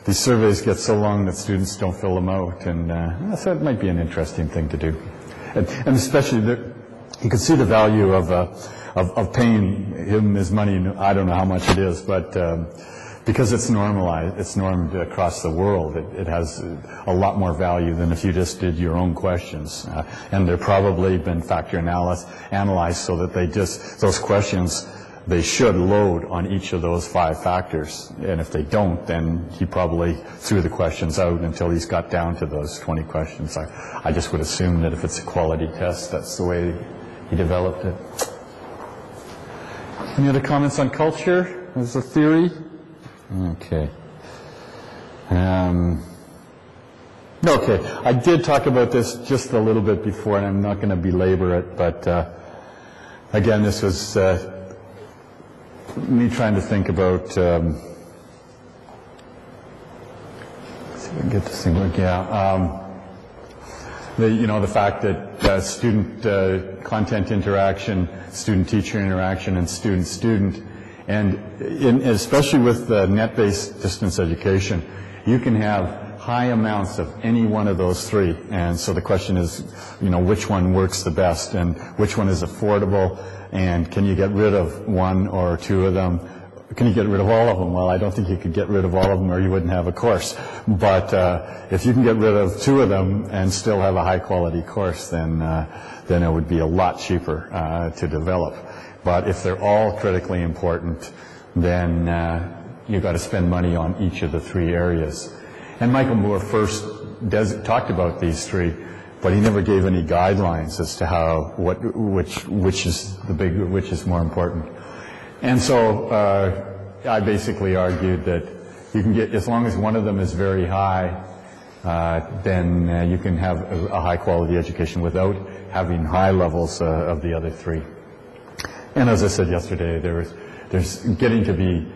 these surveys get so long that students don't fill them out, and so it might be an interesting thing to do. And especially you can see the value of paying him his money. I don't know how much it is, but because it's normalized, it's normed across the world, it has a lot more value than if you just did your own questions. And they're probably been factor analyzed so that those questions, they should load on each of those 5 factors. And if they don't, then he probably threw the questions out until he's got down to those 20 questions. I just would assume that if it's a quality test, that's the way he developed it. Any other comments on culture as a theory? Okay. Okay, I did talk about this just a little bit before, and I'm not going to belabor it, but again, this was me trying to think about, let's see if I can get this thing working. Yeah. The fact that student content interaction, student-teacher interaction, and student-student, and especially with net-based distance education, you can have high amounts of any one of those 3. And so the question is, you know, which one works the best, and which one is affordable, and can you get rid of 1 or 2 of them? Can you get rid of all of them? Well, I don't think you could get rid of all of them, or you wouldn't have a course. But if you can get rid of 2 of them and still have a high-quality course, then it would be a lot cheaper to develop. But if they're all critically important, then you've got to spend money on each of the 3 areas. And Michael Moore first talked about these 3, but he never gave any guidelines as to which is more important. And so I basically argued that you can get, as long as one of them is very high, then you can have a high-quality education without having high levels of the other 3. And as I said yesterday, there's getting to be,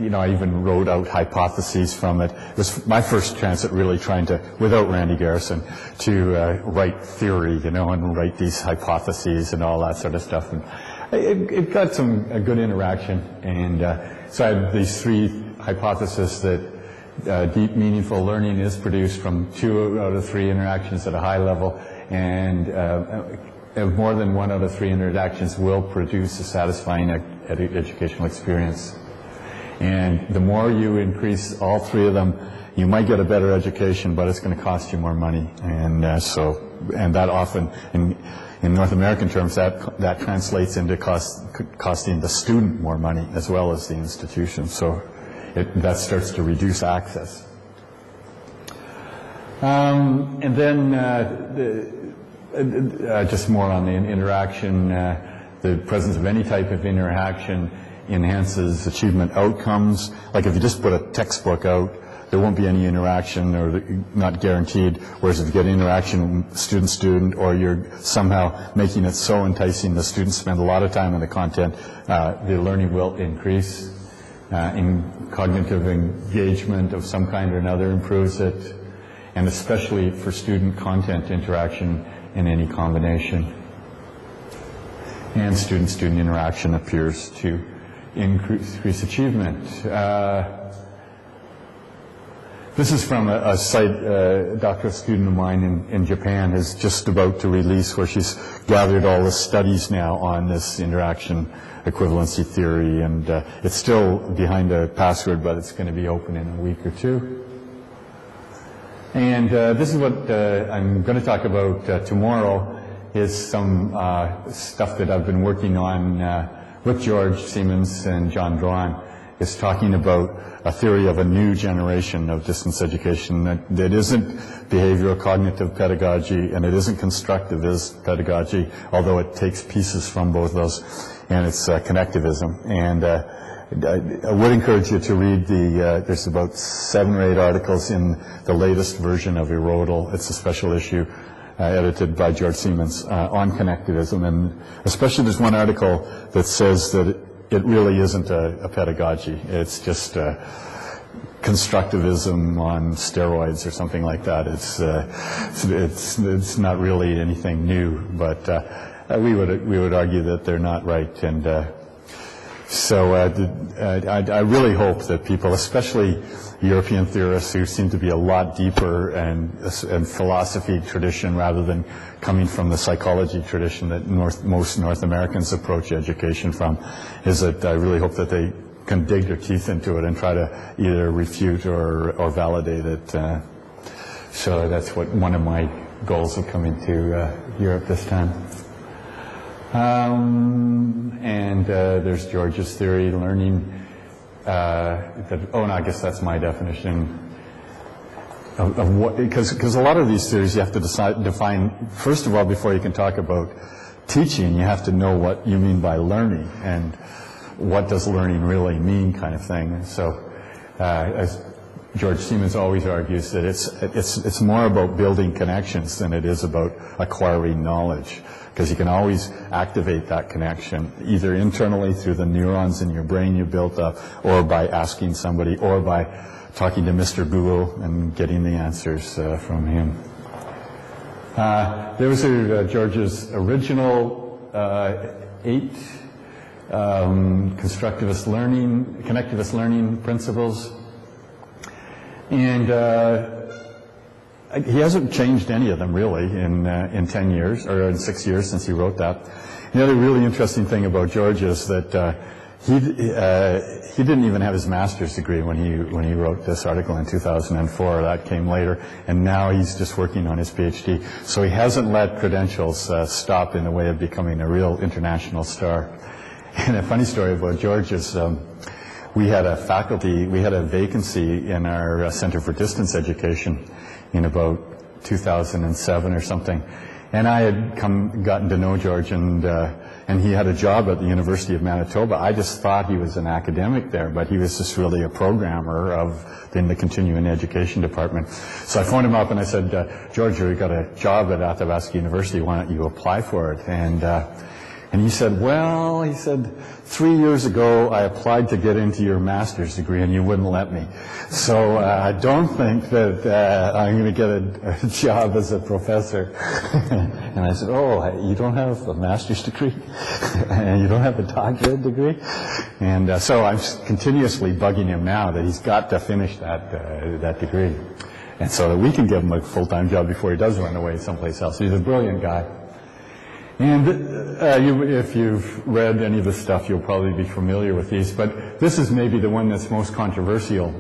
you know, I even wrote out hypotheses from it. It was my first chance at really trying to, without Randy Garrison, to write theory, you know, and write these hypotheses and all that sort of stuff. And it got a good interaction, and so I had these 3 hypotheses that deep, meaningful learning is produced from 2 out of 3 interactions at a high level, and more than 1 out of 3 interactions will produce a satisfying educational experience. And the more you increase all 3 of them, you might get a better education, but it's going to cost you more money. And and that often, in North American terms, that translates into costing the student more money as well as the institution. So that starts to reduce access. And then just more on the interaction. The presence of any type of interaction enhances achievement outcomes. Like if you just put a textbook out, there won't be any interaction, or not guaranteed. Whereas if you get interaction student-student, or you're somehow making it so enticing the students spend a lot of time on the content, the learning will increase. In cognitive engagement of some kind or another improves it, and especially for student-content interaction in any combination. And student-student interaction appears to increase achievement. This is from a site a doctoral student of mine in Japan is just about to release, where she's gathered all the studies now on this interaction equivalency theory, and it's still behind a password, but it's going to be open in a week or 2. And this is what I'm going to talk about tomorrow, is some stuff that I've been working on with George Siemens and John Dwan, is talking about a theory of a new generation of distance education that isn't behavioral cognitive pedagogy, and it isn't constructivist pedagogy, although it takes pieces from both those, and it's connectivism. And I would encourage you to read there's about 7 or 8 articles in the latest version of Erodal. It's a special issue edited by George Siemens on connectivism, and especially there's one article that says that it really isn't a pedagogy. It's just constructivism on steroids or something like that. It's not really anything new, but we would argue that they're not right. And so I really hope that people, especially European theorists who seem to be a lot deeper and philosophy tradition rather than coming from the psychology tradition that most North Americans approach education from, is that I really hope that they can dig their teeth into it and try to either refute or validate it. So that's one of my goals of coming to Europe this time. And there's George's theory, learning. I guess that's my definition of what, because a lot of these theories you have to define, first of all, before you can talk about teaching, you have to know what you mean by learning, and what does learning really mean, kind of thing. And so, as George Siemens always argues, that it's more about building connections than it is about acquiring knowledge, because you can always activate that connection, either internally through the neurons in your brain you built up, or by asking somebody, or by talking to Mr. Google and getting the answers from him. Those are George's original 8 connectivist learning principles. And he hasn't changed any of them really in 10 years, or in 6 years since he wrote that. The other really interesting thing about George is that he didn't even have his master's degree when he wrote this article in 2004. That came later, and now he's just working on his PhD. So he hasn't let credentials stop in the way of becoming a real international star. And a funny story about George is we had a vacancy in our Center for Distance Education in about 2007 or something. And I had gotten to know George, and he had a job at the University of Manitoba. I just thought he was an academic there, but he was just really a programmer in the continuing education department. So I phoned him up and I said, George, we got a job at Athabasca University. Why don't you apply for it? And And he said, well, he said, 3 years ago I applied to get into your master's degree and you wouldn't let me. So I don't think that I'm going to get a job as a professor. And I said, oh, you don't have a master's degree? And you don't have a doctorate degree? And so I'm continuously bugging him now that he's got to finish that degree. And so that we can give him a full-time job before he does run away someplace else. He's a brilliant guy. And if you've read any of this stuff, you'll probably be familiar with these. But this is maybe the one that's most controversial,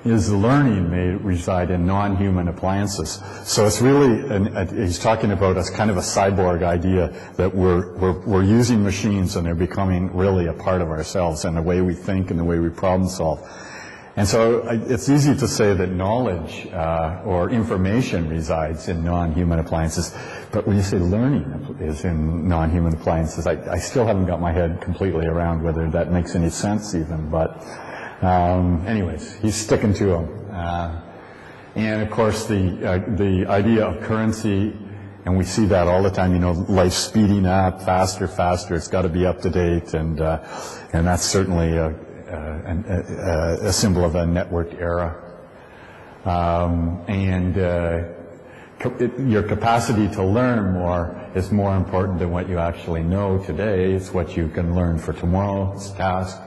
is learning may reside in non-human appliances. So it's really, he's talking about as kind of a cyborg idea that we're using machines and they're becoming really a part of ourselves and the way we think and the way we problem solve. And so it's easy to say that knowledge or information resides in non-human appliances, but when you say learning is in non-human appliances, I still haven't got my head completely around whether that makes any sense even, but anyways, he's sticking to them. And of course the idea of currency, and we see that all the time, you know, life speeding up faster, it's got to be up to date, and that's certainly a symbol of a networked era. Your capacity to learn more is more important than what you actually know today. It's what you can learn for tomorrow's task.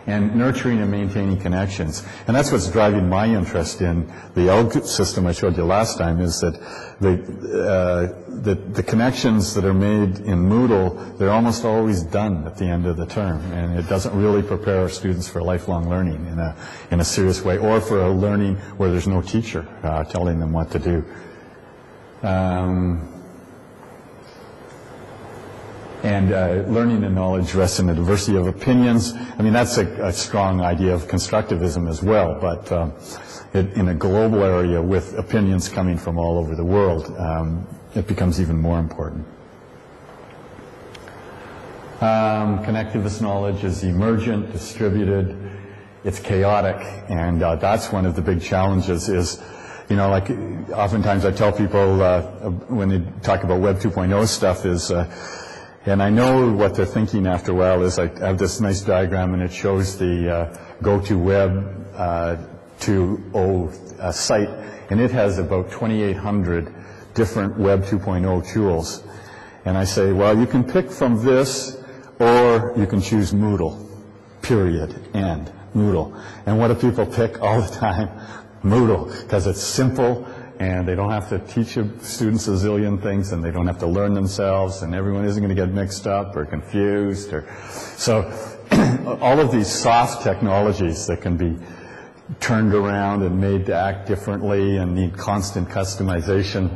And nurturing and maintaining connections. And that's what's driving my interest in the ELG system I showed you last time, is that the connections that are made in Moodle, they're almost always done at the end of the term. And it doesn't really prepare our students for lifelong learning in a serious way, or for a learning where there's no teacher telling them what to do. And learning and knowledge rests in the diversity of opinions. I mean, that's a strong idea of constructivism as well, but in a global area with opinions coming from all over the world, it becomes even more important. Connectivist knowledge is emergent, distributed, it's chaotic, and that's one of the big challenges is, you know, like oftentimes I tell people when they talk about Web 2.0 stuff is, and I know what they're thinking after a while is, I have this nice diagram and it shows the go-to Web 2.0 site, and it has about 2,800 different Web 2.0 tools. And I say, well, you can pick from this, or you can choose Moodle, period, end, Moodle. And what do people pick all the time? Moodle, because it's simple, and they don't have to teach students a zillion things, and they don't have to learn themselves, and everyone isn't going to get mixed up or confused. So all of these soft technologies that can be turned around and made to act differently and need constant customization,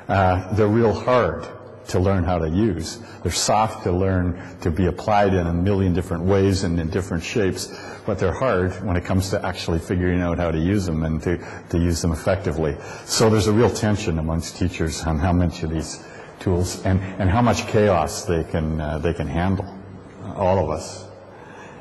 they're real hard to learn how to use. They're soft to learn to be applied in a million different ways and in different shapes, but they're hard when it comes to actually figuring out how to use them and to use them effectively. So there's a real tension amongst teachers on how much of these tools and how much chaos they can handle, all of us.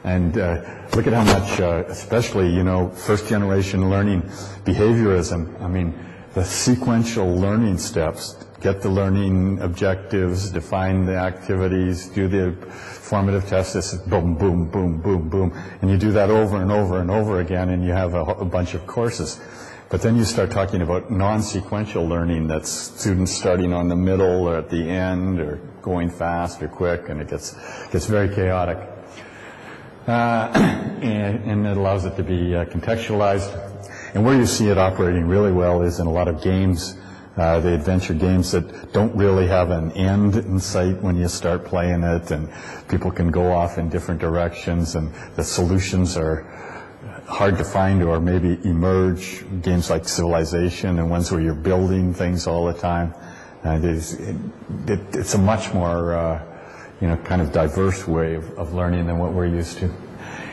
And look at how much, especially, you know, first generation learning behaviorism. I mean, the sequential learning steps, get the learning objectives, define the activities, do the formative tests, this is boom, boom, boom, boom, boom. And you do that over and over and over again, and you have a bunch of courses. But then you start talking about non-sequential learning, that's students starting on the middle or at the end or going fast or quick, and it gets very chaotic. And it allows it to be contextualized. And where you see it operating really well is in a lot of games, the adventure games that don't really have an end in sight when you start playing it, and people can go off in different directions, and the solutions are hard to find or maybe emerge. Games like Civilization and ones where you're building things all the time. It's a much more you know, kind of diverse way of learning than what we're used to.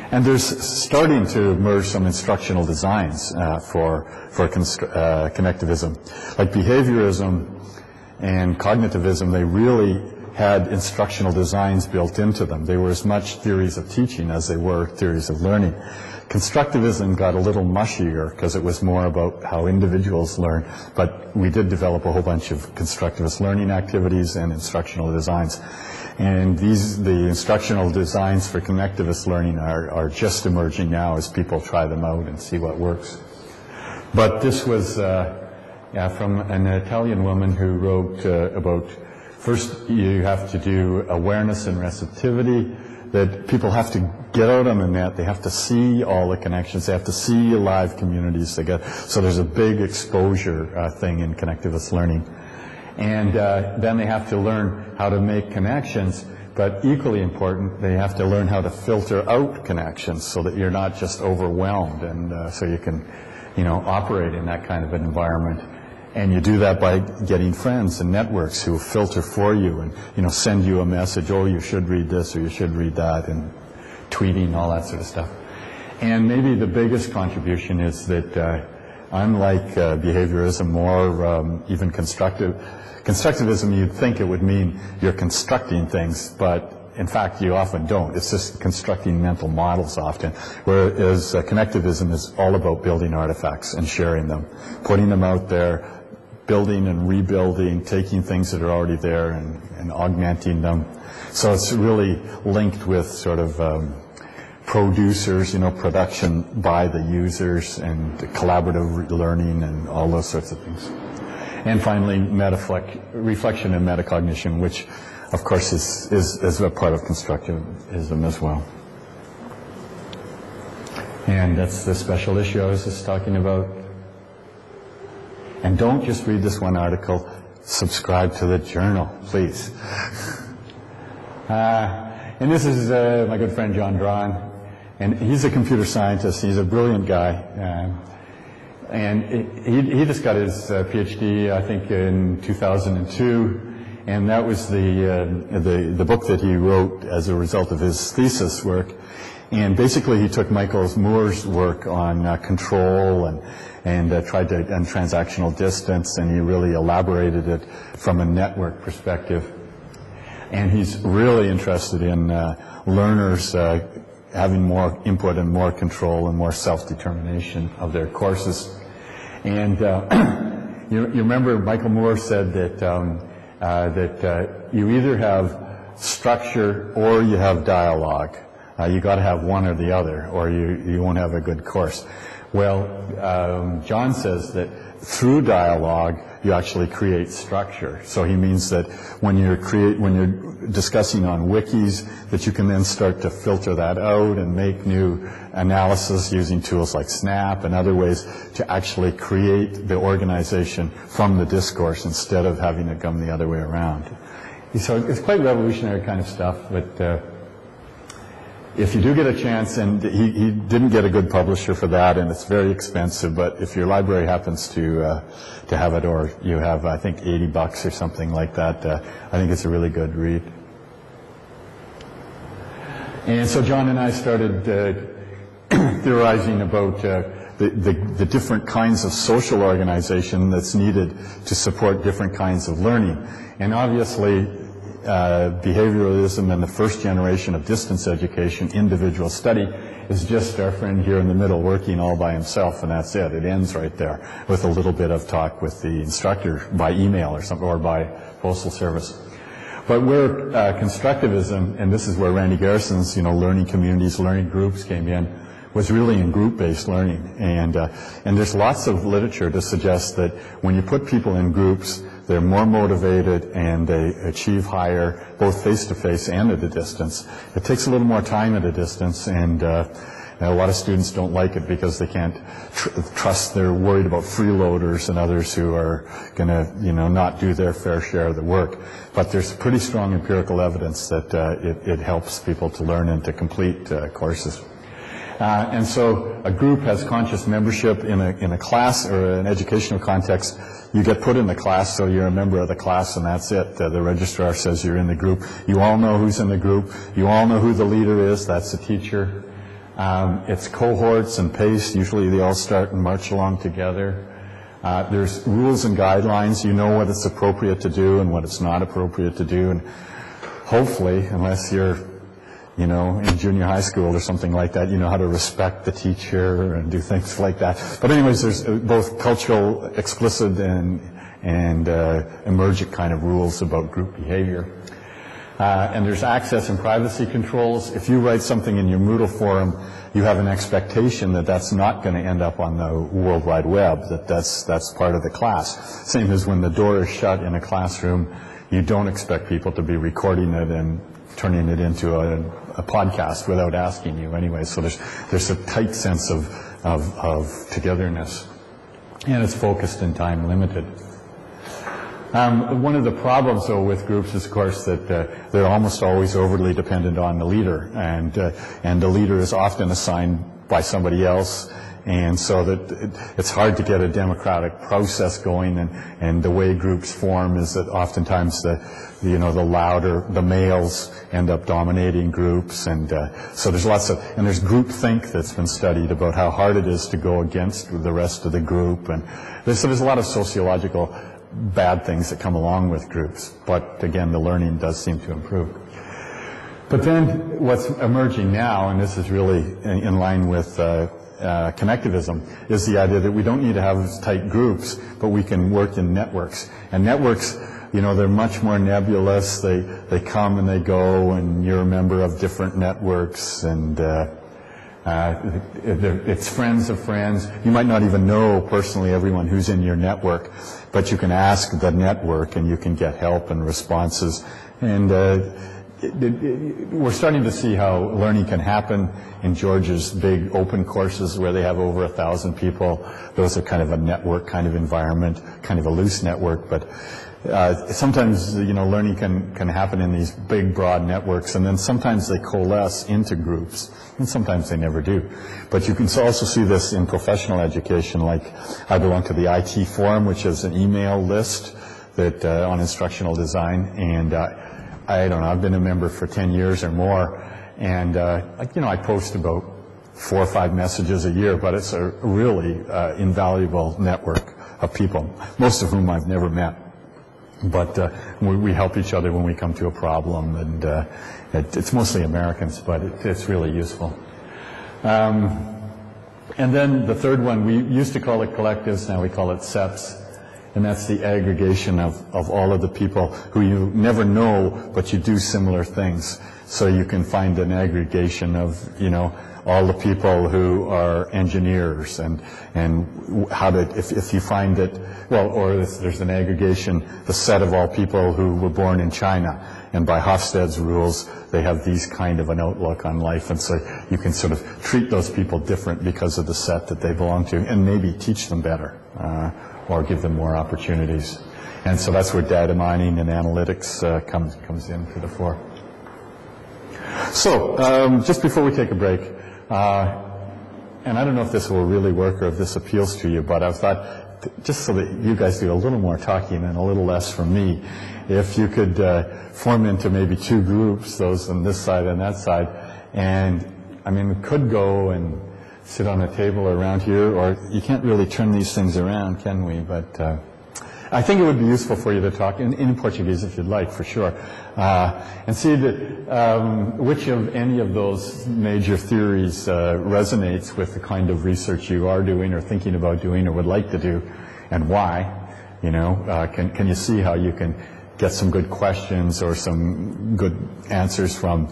And there's starting to emerge some instructional designs for connectivism. Like behaviorism and cognitivism, they really had instructional designs built into them. They were as much theories of teaching as they were theories of learning. Constructivism got a little mushier because it was more about how individuals learn, but we did develop a whole bunch of constructivist learning activities and instructional designs. And the instructional designs for connectivist learning are just emerging now as people try them out and see what works. But this was from an Italian woman who wrote about, first you have to do awareness and receptivity, that people have to get out on the net, they have to see all the connections, they have to see live communities together. So there's a big exposure thing in connectivist learning. And then they have to learn how to make connections, but equally important, they have to learn how to filter out connections so that you're not just overwhelmed, and so you can, operate in that kind of an environment. And you do that by getting friends and networks who filter for you and, send you a message, oh, you should read this or you should read that, and tweeting, all that sort of stuff. And maybe the biggest contribution is that unlike behaviorism or even constructivism, you'd think it would mean you're constructing things, but in fact, you often don't. It's just constructing mental models often, whereas connectivism is all about building artifacts and sharing them, putting them out there, building and rebuilding, taking things that are already there and augmenting them. So it's really linked with sort of producers, production by the users, and collaborative learning and all those sorts of things. And finally, reflection and metacognition, which of course is a part of constructivism as well. And that's the special issue I was just talking about. And don't just read this one article, subscribe to the journal, please. And this is my good friend John Drawn, and he's a computer scientist. He's a brilliant guy. And he just got his PhD, I think, in 2002, and that was the book that he wrote as a result of his thesis work. And basically, he took Michael Moore's work on control and tried to and transactional distance, and he really elaborated it from a network perspective. And he's really interested in learners having more input and more control and more self-determination of their courses. And you remember Michael Moore said that you either have structure or you have dialogue. You got to have one or the other, or you won't have a good course. Well, John says that through dialogue, you actually create structure. So he means that when you're discussing on wikis, that you can then start to filter that out and make new analysis using tools like Snap and other ways to actually create the organization from the discourse instead of having it come the other way around. So it's quite revolutionary kind of stuff, but if you do get a chance, and he didn't get a good publisher for that, and it's very expensive, but if your library happens to have it, or you have, I think, $80 or something like that, I think it's a really good read. And so John and I started theorizing about the different kinds of social organization that's needed to support different kinds of learning. And obviously, behavioralism and the first generation of distance education, individual study, is just our friend here in the middle working all by himself, and that's it. It ends right there with a little bit of talk with the instructor by email or something, or by postal service. But where constructivism, and this is where Randy Garrison's learning communities, learning groups came in, was really in group-based learning. And there's lots of literature to suggest that when you put people in groups, they're more motivated and they achieve higher, both face-to-face and at a distance. It takes a little more time at a distance, and a lot of students don't like it because they can't trust. They're worried about freeloaders and others who are going to, not do their fair share of the work. But there's pretty strong empirical evidence that it helps people to learn and to complete courses. And so a group has conscious membership in a class or an educational context. You get put in the class, so you're a member of the class, and that's it. The registrar says you're in the group. You all know who's in the group. You all know who the leader is. That's the teacher. It's cohorts and pace. Usually they all start and march along together. There's rules and guidelines. You know what it's appropriate to do and what it's not appropriate to do. And hopefully, unless you're, you know, in junior high school or something like that, you know how to respect the teacher and do things like that. But anyways, there's both cultural, explicit, and emergent kind of rules about group behavior. And there's access and privacy controls. If you write something in your Moodle forum, you have an expectation that that's not going to end up on the World Wide Web, that's part of the class. Same as when the door is shut in a classroom, you don't expect people to be recording it and turning it into a podcast without asking you anyway. So there's a tight sense of togetherness. And it's focused and time limited. One of the problems, though, with groups is, of course, that they're almost always overly dependent on the leader, and the leader is often assigned by somebody else, and so that it's hard to get a democratic process going. And the way groups form is that oftentimes the males end up dominating groups, and so there's there's groupthink that's been studied about how hard it is to go against the rest of the group, and there's a lot of sociological bad things that come along with groups, but again, the learning does seem to improve. But then what's emerging now, and this is really in line with connectivism, is the idea that we don't need to have tight groups, but we can work in networks. And networks, you know, they're much more nebulous. They come and they go, and you're a member of different networks, and it's friends of friends. You might not even know personally everyone who's in your network, but you can ask the network and you can get help and responses. And we're starting to see how learning can happen in Georgia's big open courses where they have over 1,000 people. Those are kind of a network kind of environment, kind of a loose network, but sometimes, you know, learning can happen in these big, broad networks, and then sometimes they coalesce into groups, and sometimes they never do. But you can also see this in professional education. Like, I belong to the IT Forum, which is an email list that on instructional design, and I don't know, I've been a member for 10 years or more, and you know, I post about 4 or 5 messages a year, but it's a really invaluable network of people, most of whom I've never met. But we help each other when we come to a problem, and it's mostly Americans, but it's really useful. And then the third one, we used to call it collectives, now we call it sets, and that's the aggregation of all of the people who you never know, but you do similar things. So you can find an aggregation of, you know, all the people who are engineers, and how to, if you find it, well, or there's an aggregation, the set of all people who were born in China, and by Hofstede's rules, they have these kind of an outlook on life, and so you can sort of treat those people different because of the set that they belong to, and maybe teach them better, or give them more opportunities. And so that's where data mining and analytics comes into the fore. So, just before we take a break, and I don't know if this will really work or if this appeals to you, but I thought, just so that you guys do a little more talking and a little less from me, if you could form into maybe 2 groups, those on this side and that side, and I mean, we could go and sit on a table around here, or you can't really turn these things around, can we? But I think it would be useful for you to talk in Portuguese if you'd like, for sure, and see that which of any of those major theories resonates with the kind of research you are doing or thinking about doing or would like to do, and why. You know, can you see how you can get some good questions or some good answers from,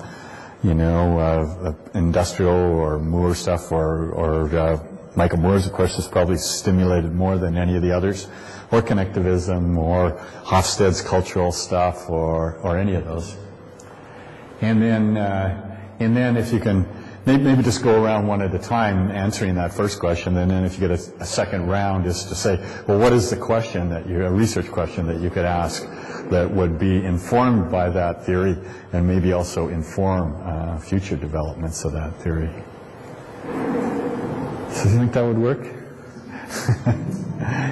you know, industrial or Moore stuff, or Michael Moore's, of course, is probably stimulated more than any of the others, or connectivism, or Hofstede's cultural stuff, or any of those. And then if you can maybe just go around one at a time answering that first question, and then if you get a second round is to say, well, what is the question that a research question that you could ask that would be informed by that theory, and maybe also inform future developments of that theory. So do you think that would work?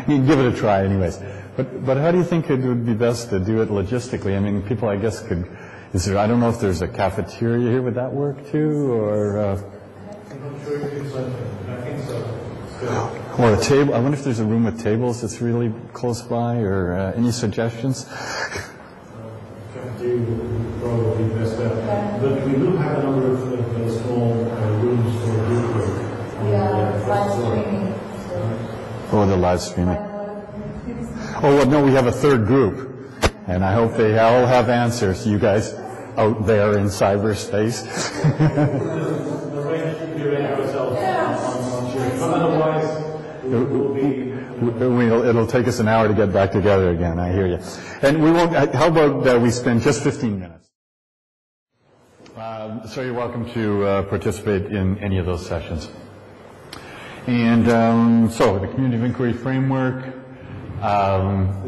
You can give it a try anyways. But how do you think it would be best to do it logistically? I mean, people, I guess, could, I don't know if there's a cafeteria here, would that work too, or? I'm not sure if it's open, but I think so. Or a table, I wonder if there's a room with tables that's really close by, or any suggestions? Cafeteria. probably best bet. But we do have a number of small rooms for group work. Live streaming. Oh, the live streaming. Oh, well, no, we have a third group, and I hope they all have answers. You guys out there in cyberspace. It'll take us an hour to get back together again. I hear you. And we won't. How about we spend just 15 minutes? So you're welcome to participate in any of those sessions. And so the community of inquiry framework.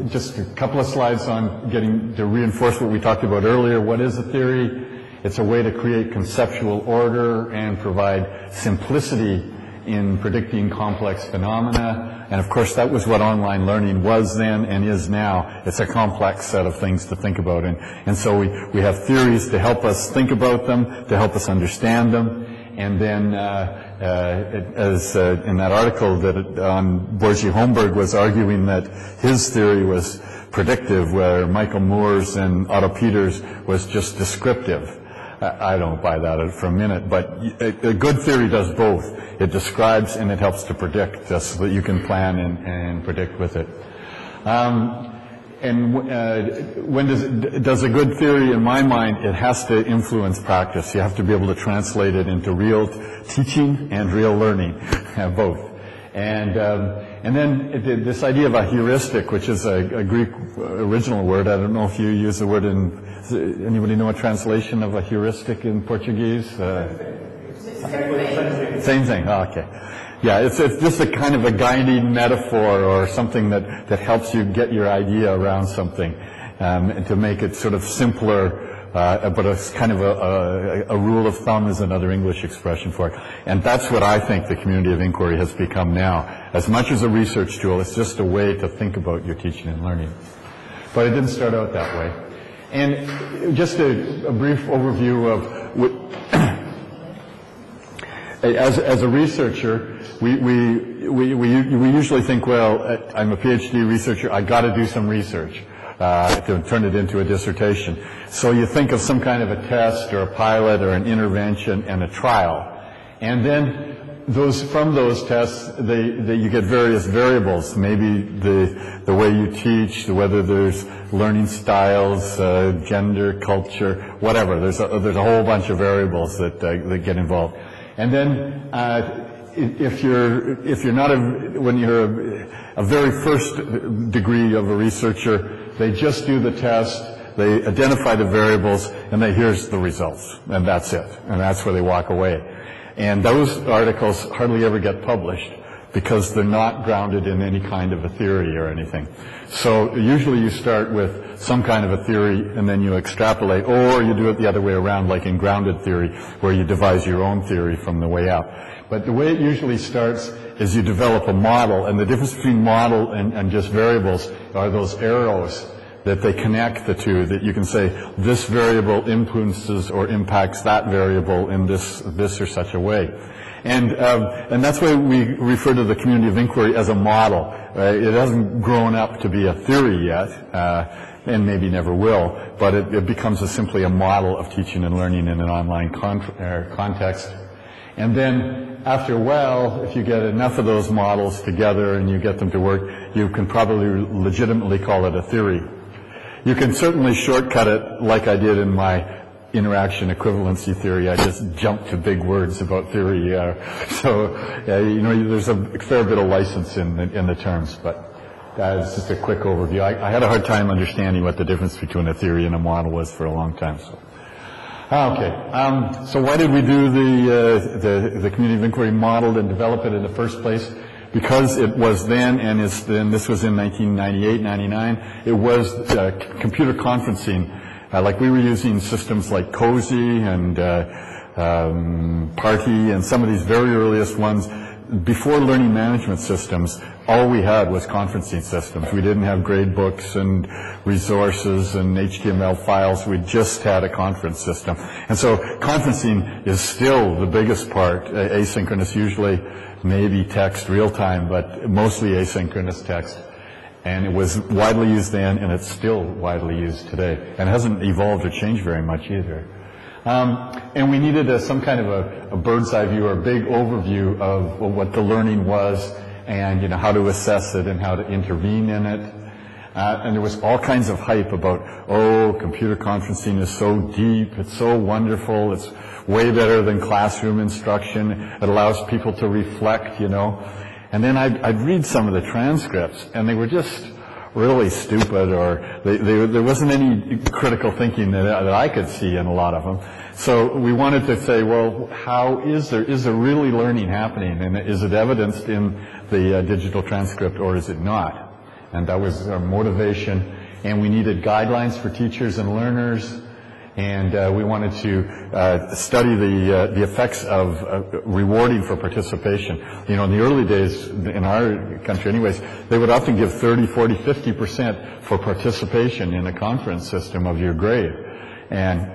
Just a couple of slides on getting to reinforce what we talked about earlier. What is a theory? It's a way to create conceptual order and provide simplicity in predicting complex phenomena. And of course, that was what online learning was then and is now. It's a complex set of things to think about. And so we have theories to help us think about them, to help us understand them. And then, as in that article that Borgie Holmberg was arguing that his theory was predictive, where Michael Moore's and Otto Peters was just descriptive. I don't buy that for a minute, but a good theory does both. It describes and it helps to predict, so that you can plan and predict with it. When does a good theory, in my mind, it has to influence practice. You have to be able to translate it into real teaching and real learning, both. And then this idea of a heuristic, which is a Greek original word. I don't know if you use the word in. Anybody know a translation of a heuristic in Portuguese? Same thing. Oh, okay. Yeah, it's just a kind of a guiding metaphor or something that helps you get your idea around something, and to make it sort of simpler, but it's kind of a rule of thumb is another English expression for it. And that's what I think the community of inquiry has become now. As much as a research tool, it's just a way to think about your teaching and learning. But it didn't start out that way. And just a brief overview of as a researcher, we usually think, well, I'm a PhD researcher, I got to do some research to turn it into a dissertation. So you think of some kind of a test or a pilot or an intervention and a trial. And then from those tests, you get various variables. Maybe the way you teach, whether there's learning styles, gender, culture, whatever. There's a whole bunch of variables that get involved. And then if you're not when you're a very first degree of a researcher, they just do the test, they identify the variables, and here's the results, and that's it. And that's where they walk away. And those articles hardly ever get published because they're not grounded in any kind of a theory or anything. So usually you start with some kind of a theory and then you extrapolate, or you do it the other way around, like in grounded theory, where you devise your own theory from the way out. But the way it usually starts is you develop a model, and the difference between model and just variables are those arrows that they connect the two, that you can say this variable influences or impacts that variable in this or such a way. And that's why we refer to the community of inquiry as a model. It hasn't grown up to be a theory yet, and maybe never will, but it becomes simply a model of teaching and learning in an online context. And then after a while, if you get enough of those models together and you get them to work, you can probably legitimately call it a theory. You can certainly shortcut it like I did in my interaction equivalency theory. I just jumped to big words about theory. There's a fair bit of license in the terms, but that's just a quick overview. I had a hard time understanding what the difference between a theory and a model was for a long time. So why did we do the community of inquiry model and develop it in the first place? Because it was then, and this was in 1998, 99, it was computer conferencing. Like we were using systems like Cozy and Party and some of these very earliest ones. Before learning management systems, all we had was conferencing systems. We didn't have grade books and resources and HTML files. We just had a conference system. And so conferencing is still the biggest part, asynchronous, usually maybe text real time, but mostly asynchronous text. And it was widely used then, and it's still widely used today. And it hasn't evolved or changed very much either. And we needed some kind of a bird's eye view or a big overview of what the learning was, and how to assess it and how to intervene in it. And there was all kinds of hype about, computer conferencing is so deep, it's so wonderful, it's way better than classroom instruction, it allows people to reflect, And then I'd read some of the transcripts, and they were just really stupid, or there wasn't any critical thinking that I could see in a lot of them. So we wanted to say, well, is there really learning happening, and is it evidenced in the digital transcript, or is it not? And that was our motivation. And we needed guidelines for teachers and learners, and we wanted to study the effects of rewarding for participation. In the early days, in our country anyways, they would often give 30, 40, 50% for participation in a conference system of your grade. And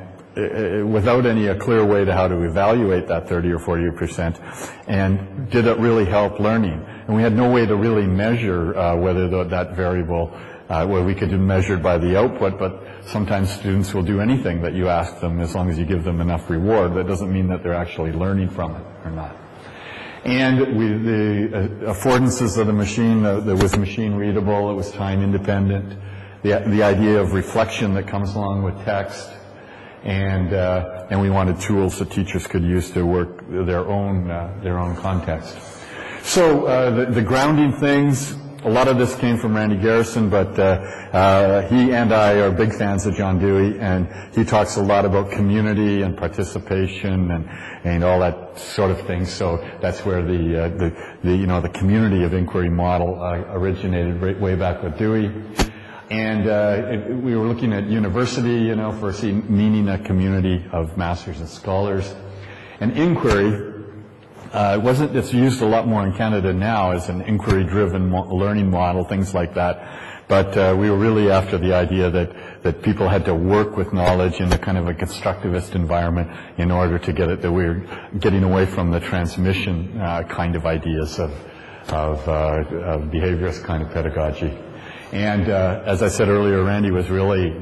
without a clear way to how to evaluate that 30 or 40%, and did it really help learning? And we had no way to really measure whether that variable, where we could measure it by the output, but sometimes students will do anything that you ask them as long as you give them enough reward. That doesn't mean that they're actually learning from it or not. And the affordances of the machine, that was machine readable, it was time independent, the idea of reflection that comes along with text, and we wanted tools that teachers could use to work their own context. So the grounding things, a lot of this came from Randy Garrison, but he and I are big fans of John Dewey, and he talks a lot about community and participation and all that sort of thing. So that's where the community of inquiry model originated way back with Dewey. And we were looking at university, for meaning a community of masters and scholars. And inquiry, it's used a lot more in Canada now as an inquiry-driven learning model, things like that. But we were really after the idea that people had to work with knowledge in a kind of a constructivist environment in order to get it, that we were getting away from the transmission kind of ideas of behaviorist kind of pedagogy. And as I said earlier, Randy was really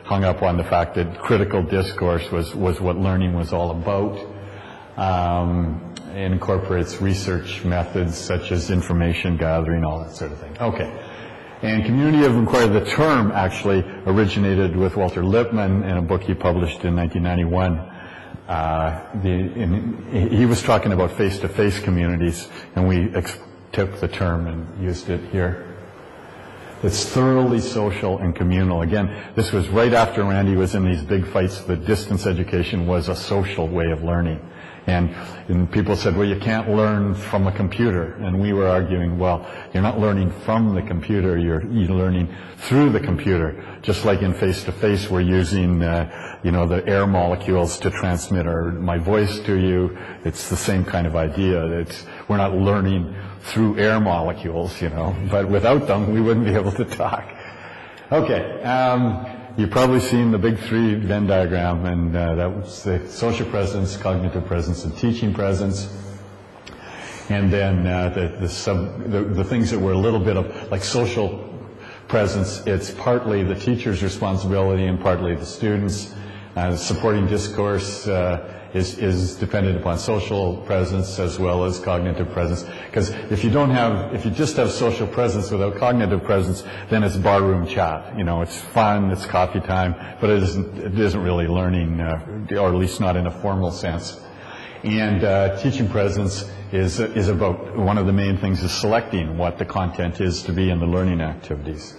hung up on the fact that critical discourse was what learning was all about. It incorporates research methods such as information gathering, all that sort of thing. Okay. And community of inquiry, the term actually originated with Walter Lippmann in a book he published in 1991. He was talking about face-to-face communities, and we took the term and used it here. It's thoroughly social and communal. Again, this was right after Randy was in these big fights that distance education was a social way of learning. And people said, well, you can't learn from a computer. And we were arguing, well, you're not learning from the computer, you're learning through the computer. Just like in face-to-face, we're using, the air molecules to transmit my voice to you. It's the same kind of idea. We're not learning through air molecules, but without them, we wouldn't be able to talk. Okay. You've probably seen the big three Venn diagram, and that was the social presence, cognitive presence, and teaching presence. And then the things that were a little bit of like social presence, it's partly the teacher's responsibility and partly the students. Supporting discourse is dependent upon social presence as well as cognitive presence. Because if you just have social presence without cognitive presence, then it's barroom chat. It's fun, it's coffee time, but it isn't really learning, or at least not in a formal sense. And teaching presence is about, one of the main things is selecting what the content is to be in the learning activities.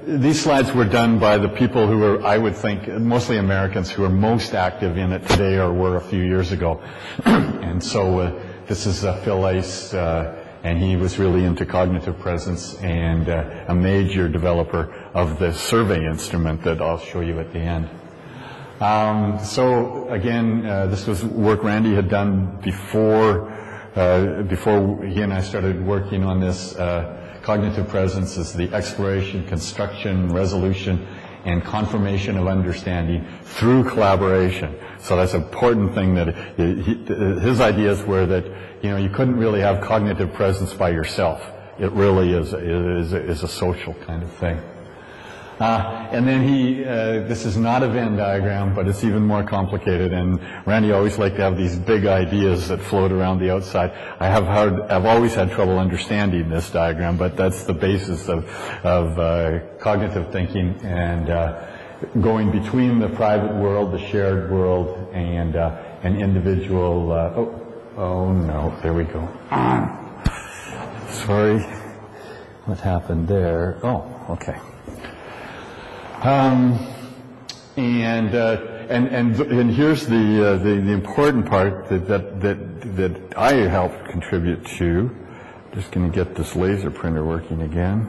These slides were done by the people who are, I would think, mostly Americans who are most active in it today or were a few years ago. And so this is Phil Ice, and he was really into cognitive presence and a major developer of the survey instrument that I'll show you at the end. So again, this was work Randy had done before he and I started working on this. Cognitive presence is the exploration, construction, resolution, and confirmation of understanding through collaboration. So that's an important thing that his ideas were that, you couldn't really have cognitive presence by yourself. It really is a social kind of thing. And then this is not a Venn diagram, but it's even more complicated, and Randy always liked to have these big ideas that float around the outside. I've always had trouble understanding this diagram, but that's the basis of cognitive thinking, and going between the private world, the shared world, and an individual, oh no, there we go. Sorry, what happened there? Oh, okay. And here's the important part that I helped contribute to. Just going to get this laser printer working again.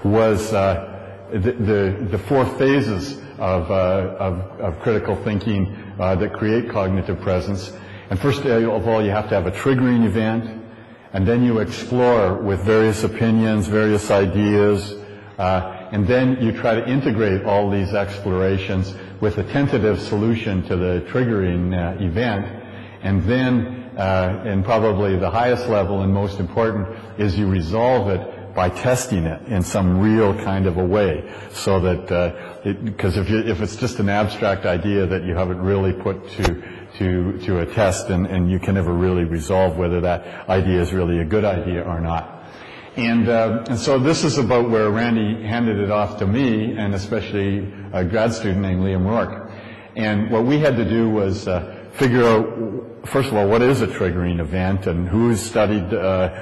Was the four phases of critical thinking that create cognitive presence. And first of all, you have to have a triggering event, and then you explore with various opinions, various ideas. And then you try to integrate all these explorations with a tentative solution to the triggering event. And then, and probably the highest level and most important, is you resolve it by testing it in some real kind of a way. So that, because if it's just an abstract idea that you haven't really put to a test, and you can never really resolve whether that idea is really a good idea or not. And so this is about where Randy handed it off to me, and especially a grad student named Liam Rourke. And what we had to do was figure out, first of all, what is a triggering event, and who has studied,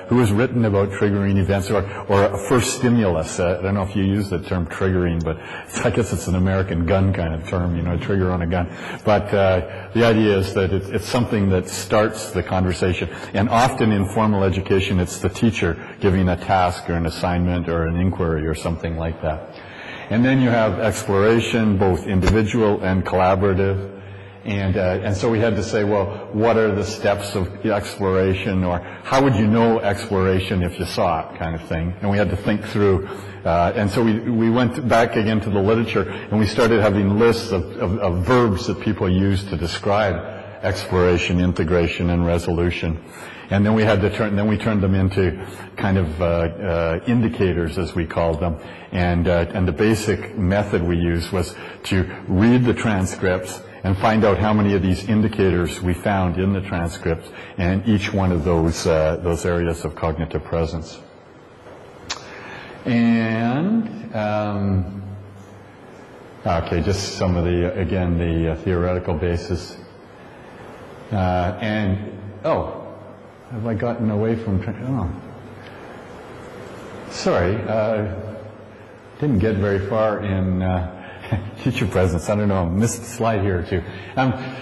who has written about triggering events, or a first stimulus. I don't know if you use the term triggering, but I guess it's an American gun kind of term, a trigger on a gun. But the idea is that it's something that starts the conversation. And often in formal education, it's the teacher giving a task or an assignment or an inquiry or something like that. And then you have exploration, both individual and collaborative. And so we had to say, well, what are the steps of exploration, or how would you know exploration if you saw it, kind of thing. And we had to think through. And so we went back again to the literature, and we started having lists of verbs that people use to describe exploration, integration, and resolution. And then we had to we turned them into kind of indicators, as we called them. And the basic method we used was to read the transcripts and find out how many of these indicators we found in the transcripts, and each one of those areas of cognitive presence. And okay, just some of the theoretical basis. Have I gotten away from? Sorry, didn't get very far in. Teacher presence. I don't know. I missed a slide here or two.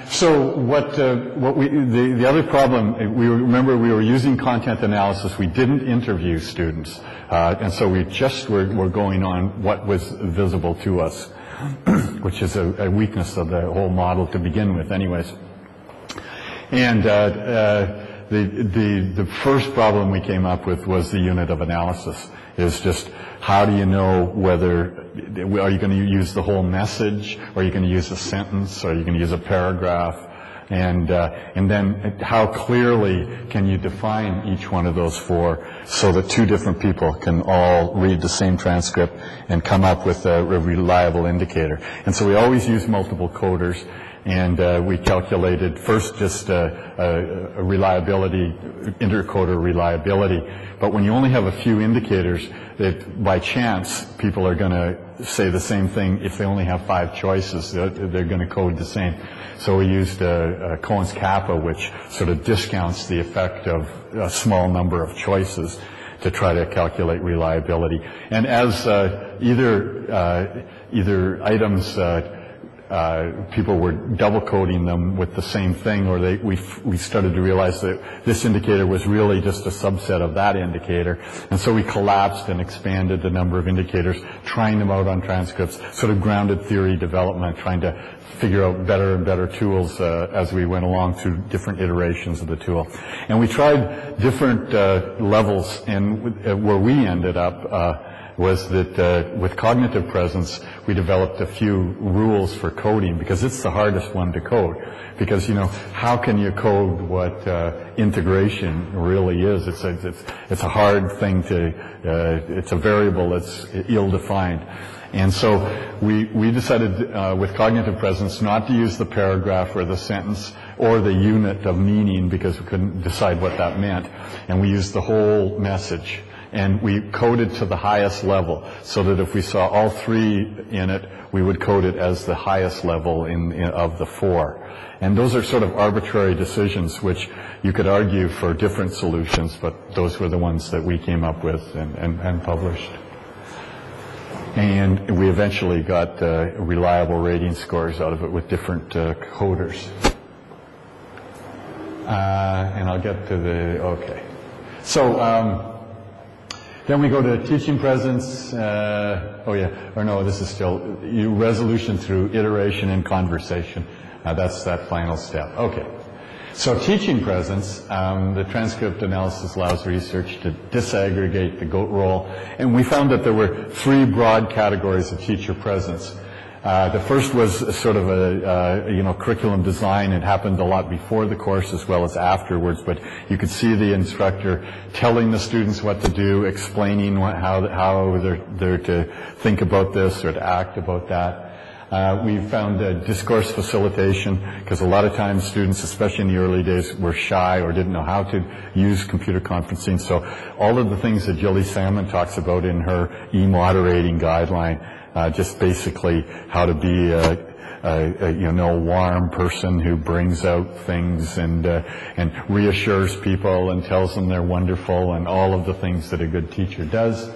So the other problem, remember we were using content analysis. We didn't interview students, and so we just were going on what was visible to us, which is a weakness of the whole model to begin with, anyways. And the first problem we came up with was the unit of analysis. Is just how do you know whether, are you going to use the whole message, or are you going to use a sentence, or are you going to use a paragraph, and then how clearly can you define each one of those four so that two different people can all read the same transcript and come up with a reliable indicator. And so we always use multiple coders. And we calculated first just a reliability, intercoder reliability. But when you only have a few indicators, that by chance people are going to say the same thing. If they only have 5 choices, they're going to code the same. So we used Cohen's kappa, which sort of discounts the effect of a small number of choices to try to calculate reliability. And as either items people were double coding them with the same thing, or we started to realize that this indicator was really just a subset of that indicator. And so we collapsed and expanded the number of indicators, trying them out on transcripts, sort of grounded theory development, trying to figure out better and better tools as we went along through different iterations of the tool. And we tried different levels, and where we ended up was that with cognitive presence, we developed a few rules for coding, because it's the hardest one to code. Because, you know, how can you code what integration really is? It's a hard thing it's a variable that's ill-defined. And so we decided with cognitive presence not to use the paragraph or the sentence or the unit of meaning, because we couldn't decide what that meant. And we used the whole message. And we coded to the highest level, so that if we saw all three in it, we would code it as the highest level of the four. And those are sort of arbitrary decisions, which you could argue for different solutions, but those were the ones that we came up with and published. And we eventually got reliable rating scores out of it with different coders. And I'll get to okay. So, then we go to teaching presence. This is still resolution through iteration and conversation. That's that final step. Okay. So teaching presence, the transcript analysis allows research to disaggregate the GOAT role. And we found that there were three broad categories of teacher presence. The first was sort of a curriculum design. It happened a lot before the course as well as afterwards, but you could see the instructor telling the students what to do, explaining how they're to think about this or to act about that. We found discourse facilitation, because a lot of times students, especially in the early days, were shy or didn't know how to use computer conferencing. So all of the things that Jilly Salmon talks about in her e-moderating guideline, just basically how to be a warm person who brings out things and reassures people and tells them they're wonderful, and all of the things that a good teacher does,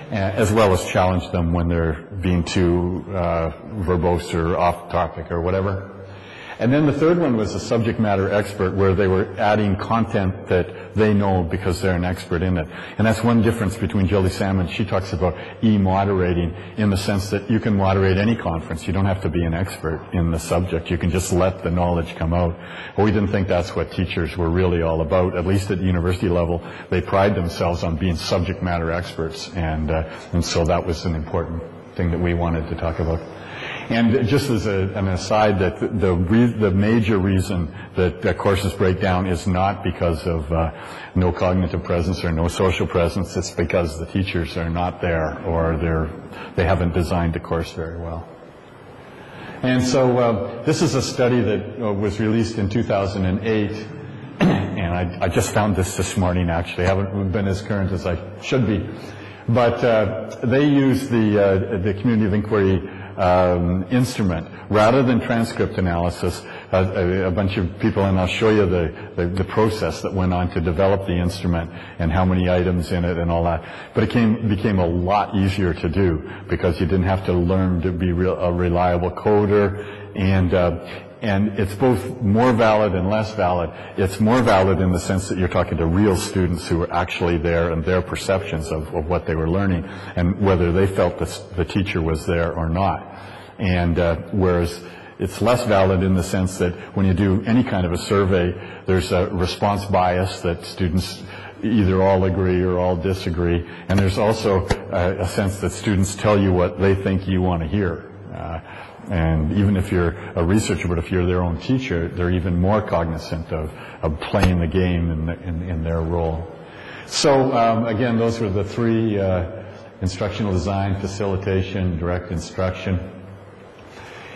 as well as challenge them when they're being too verbose or off topic or whatever. And then the third one was a subject matter expert, where they were adding content that they know because they're an expert in it. And that's one difference between Jilly Salmon. She talks about e-moderating in the sense that you can moderate any conference. You don't have to be an expert in the subject. You can just let the knowledge come out. But we didn't think that's what teachers were really all about. At least at the university level, they pride themselves on being subject matter experts. And so that was an important thing that we wanted to talk about. And just as an aside, that the major reason that courses break down is not because of no cognitive presence or no social presence. It's because the teachers are not there, or they haven't designed the course very well. And so this is a study that was released in 2008, and I just found this morning. Actually, I haven't been as current as I should be, but they used the community of inquiry instrument rather than transcript analysis. A bunch of people, and I'll show you the process that went on to develop the instrument and how many items in it and all that. But it became a lot easier to do, because you didn't have to learn to be a reliable coder, and it's both more valid and less valid. It's more valid in the sense that you're talking to real students who were actually there, and their perceptions of what they were learning, and whether they felt the teacher was there or not. And whereas it's less valid in the sense that when you do any kind of a survey, there's a response bias that students either all agree or all disagree. And there's also a sense that students tell you what they think you want to hear. And even if you're a researcher, but if you're their own teacher, they're even more cognizant of playing the game in their role. So again, those were the three: instructional design, facilitation, direct instruction.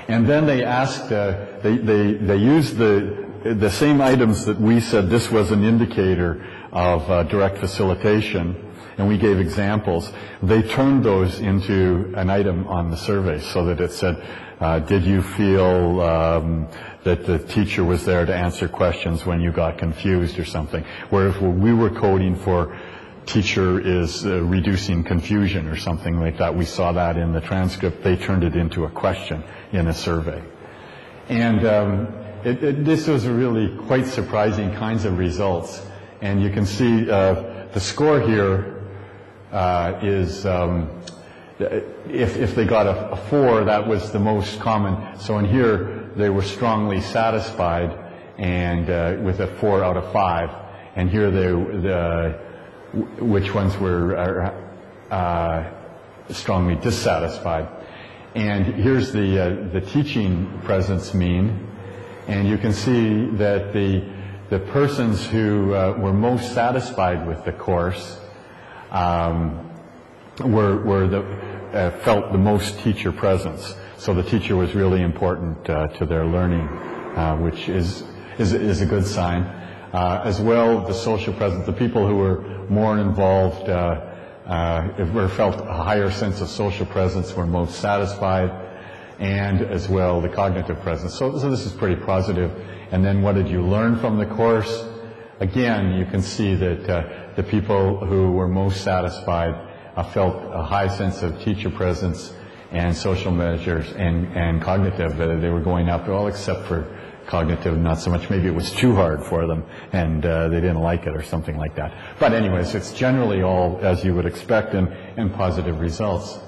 And then they asked, they used the same items that we said this was an indicator of direct facilitation, and we gave examples. They turned those into an item on the survey, so that it said, did you feel that the teacher was there to answer questions when you got confused or something? Whereas we were coding for teacher is reducing confusion or something like that. We saw that in the transcript. They turned it into a question in a survey. And this was really quite surprising kinds of results. And you can see the score here is, if they got a 4, that was the most common. So in here, they were strongly satisfied, and with a 4 out of 5. And here, which ones were strongly dissatisfied. And here's the teaching presence mean. And you can see that the persons who were most satisfied with the course felt the most teacher presence. So the teacher was really important to their learning, which is a good sign. As well, the social presence, the people who were more involved felt a higher sense of social presence were most satisfied, and as well the cognitive presence. So this is pretty positive. And then what did you learn from the course? Again, you can see that the people who were most satisfied felt a high sense of teacher presence and social measures and cognitive. They were going up, all except for cognitive, not so much. Maybe it was too hard for them and they didn't like it or something like that. But anyways, it's generally all as you would expect and positive results.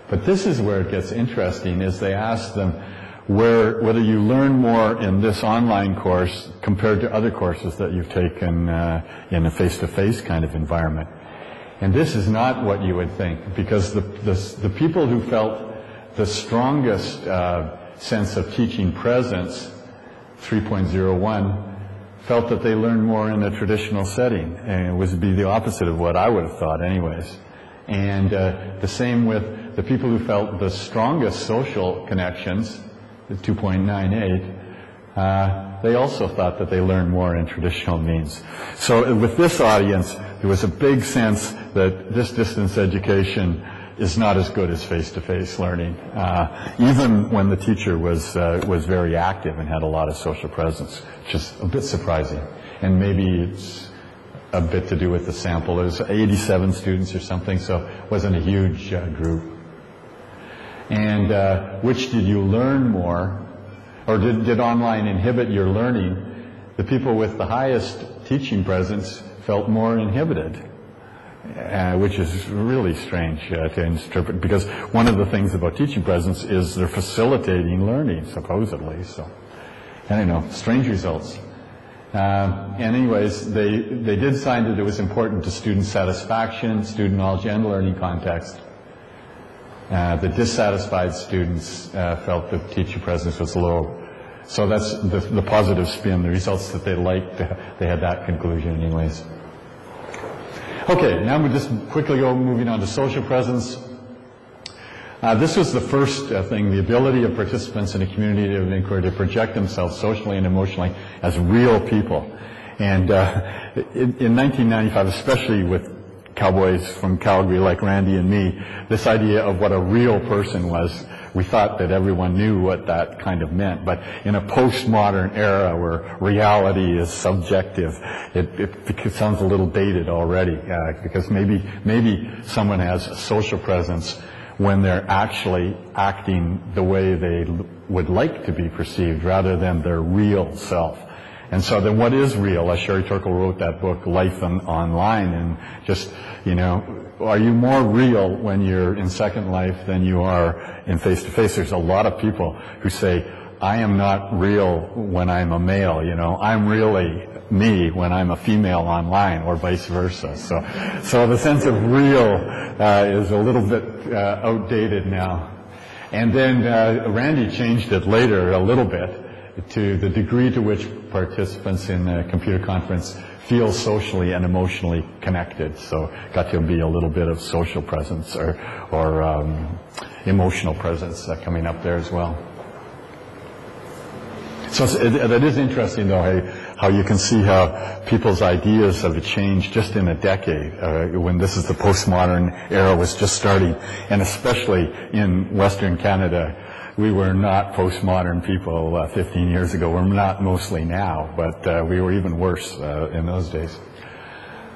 But this is where it gets interesting, is they ask them whether you learn more in this online course compared to other courses that you've taken in a face-to-face kind of environment. And this is not what you would think, because the people who felt the strongest sense of teaching presence, 3.01, felt that they learned more in a traditional setting, and it would be the opposite of what I would have thought anyways. And the same with the people who felt the strongest social connections, the 2.98, they also thought that they learned more in traditional means. So with this audience, there was a big sense that this distance education is not as good as face-to-face learning, even when the teacher was very active and had a lot of social presence, which is a bit surprising. And maybe it's a bit to do with the sample. It was 87 students or something, so it wasn't a huge group. And which did you learn more, or did online inhibit your learning? The people with the highest teaching presence felt more inhibited, which is really strange to interpret, because one of the things about teaching presence is they're facilitating learning, supposedly. So, I don't know, strange results. Anyways, they did find that it was important to student satisfaction, student knowledge, and learning context. The dissatisfied students felt that teacher presence was low. So that's the positive spin, the results that they liked. They had that conclusion anyways. Okay, now we just quickly moving on to social presence. This was the first thing, the ability of participants in a community of inquiry to project themselves socially and emotionally as real people. And in 1995, especially with cowboys from Calgary like Randy and me, this idea of what a real person was, we thought that everyone knew what that kind of meant. But in a postmodern era where reality is subjective, it sounds a little dated already, because maybe someone has a social presence when they're actually acting the way they would like to be perceived rather than their real self. And so then what is real? As Sherry Turkle wrote that book, Life Online, and just, are you more real when you're in Second Life than you are in face-to-face? There's a lot of people who say, I am not real when I'm a male, I'm really me when I'm a female online, or vice versa. So the sense of real is a little bit outdated now. And then Randy changed it later a little bit to the degree to which participants in a computer conference feel socially and emotionally connected. So got to be a little bit of social presence or emotional presence coming up there as well. So that is interesting, though, how you can see how people's ideas have changed just in a decade, when this is the postmodern era was just starting, and especially in Western Canada. We were not postmodern people 15 years ago. We're not mostly now, but we were even worse in those days.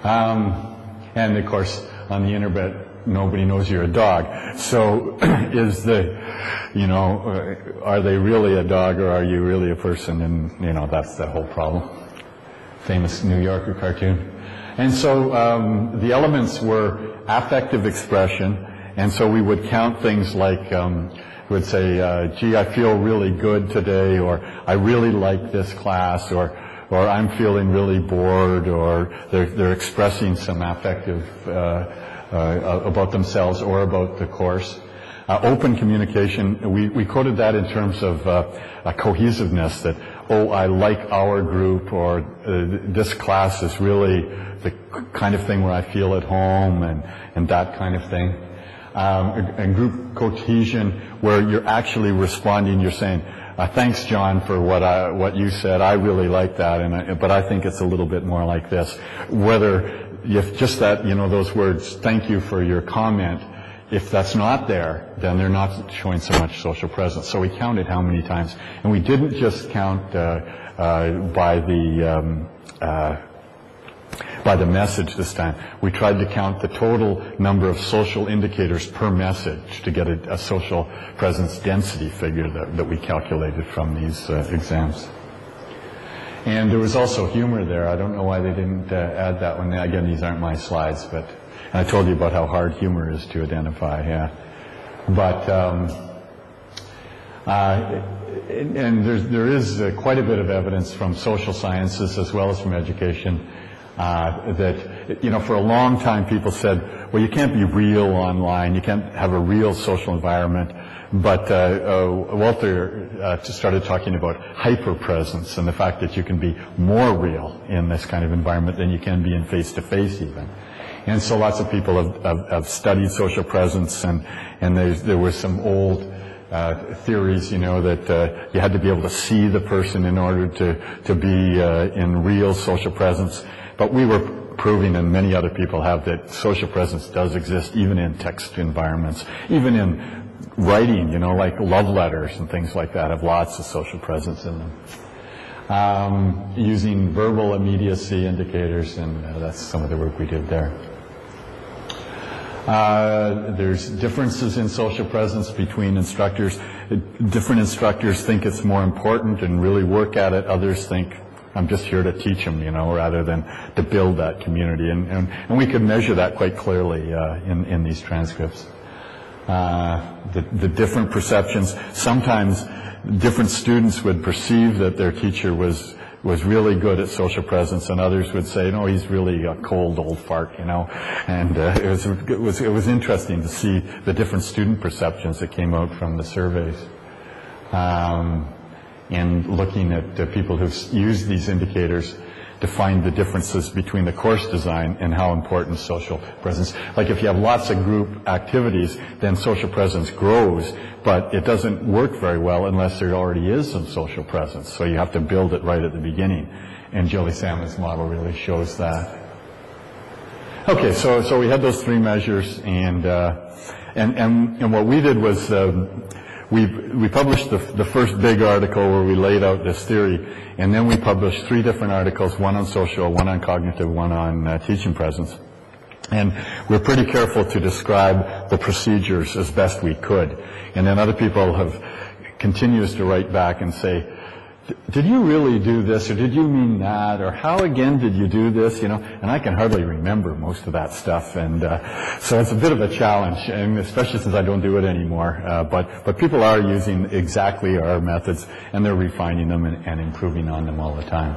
And of course, on the internet, nobody knows you're a dog. So is are they really a dog or are you really a person? And, that's the whole problem. Famous New Yorker cartoon. And so the elements were affective expression, and so we would count things like, we would say, gee, I feel really good today, or I really like this class, or I'm feeling really bored, or they're expressing some affective about themselves or about the course. Open communication, we coded that in terms of cohesiveness, that, I like our group, or this class is really the kind of thing where I feel at home, and that kind of thing. And group cohesion, where you're actually responding, you're saying, thanks, John, for what you said. I really like that, but I think it's a little bit more like this. Whether if just that, those words, thank you for your comment, if that's not there, then they're not showing so much social presence. So we counted how many times, and we didn't just count by the message this time. We tried to count the total number of social indicators per message to get a social presence density figure that we calculated from these exams. And there was also humor there. I don't know why they didn't add that one. Again, these aren't my slides, but I told you about how hard humor is to identify. Yeah, but and there is quite a bit of evidence from social sciences as well as from education that for a long time people said, well, you can't be real online, you can't have a real social environment. But Walter started talking about hyperpresence and the fact that you can be more real in this kind of environment than you can be in face-to-face even. And so lots of people have studied social presence, and there were some old theories, that you had to be able to see the person in order to be in real social presence. But we were proving, and many other people have, that social presence does exist even in text environments, even in writing, like love letters and things like that have lots of social presence in them. Using verbal immediacy indicators, and that's some of the work we did there. There's differences in social presence between instructors. Different instructors think it's more important and really work at it. Others think, I'm just here to teach them, rather than to build that community. And we could measure that quite clearly in these transcripts. The different perceptions. Sometimes different students would perceive that their teacher was really good at social presence, and others would say, no, he's really a cold old fart, And it was interesting to see the different student perceptions that came out from the surveys. And looking at people who've used these indicators to find the differences between the course design and how important social presence. Like if you have lots of group activities, then social presence grows, but it doesn't work very well unless there already is some social presence. So you have to build it right at the beginning. And Julie Salmon's model really shows that. Okay, so we had those three measures, and what we did was we published the first big article where we laid out this theory, and then we published 3 different articles, one on social, one on cognitive, one on teaching presence. And we're pretty careful to describe the procedures as best we could. And then other people continues to write back and say, did you really do this, or did you mean that, or how again did you do this, And I can hardly remember most of that stuff, and so it's a bit of a challenge, and especially since I don't do it anymore. But people are using exactly our methods, and they're refining them and improving on them all the time.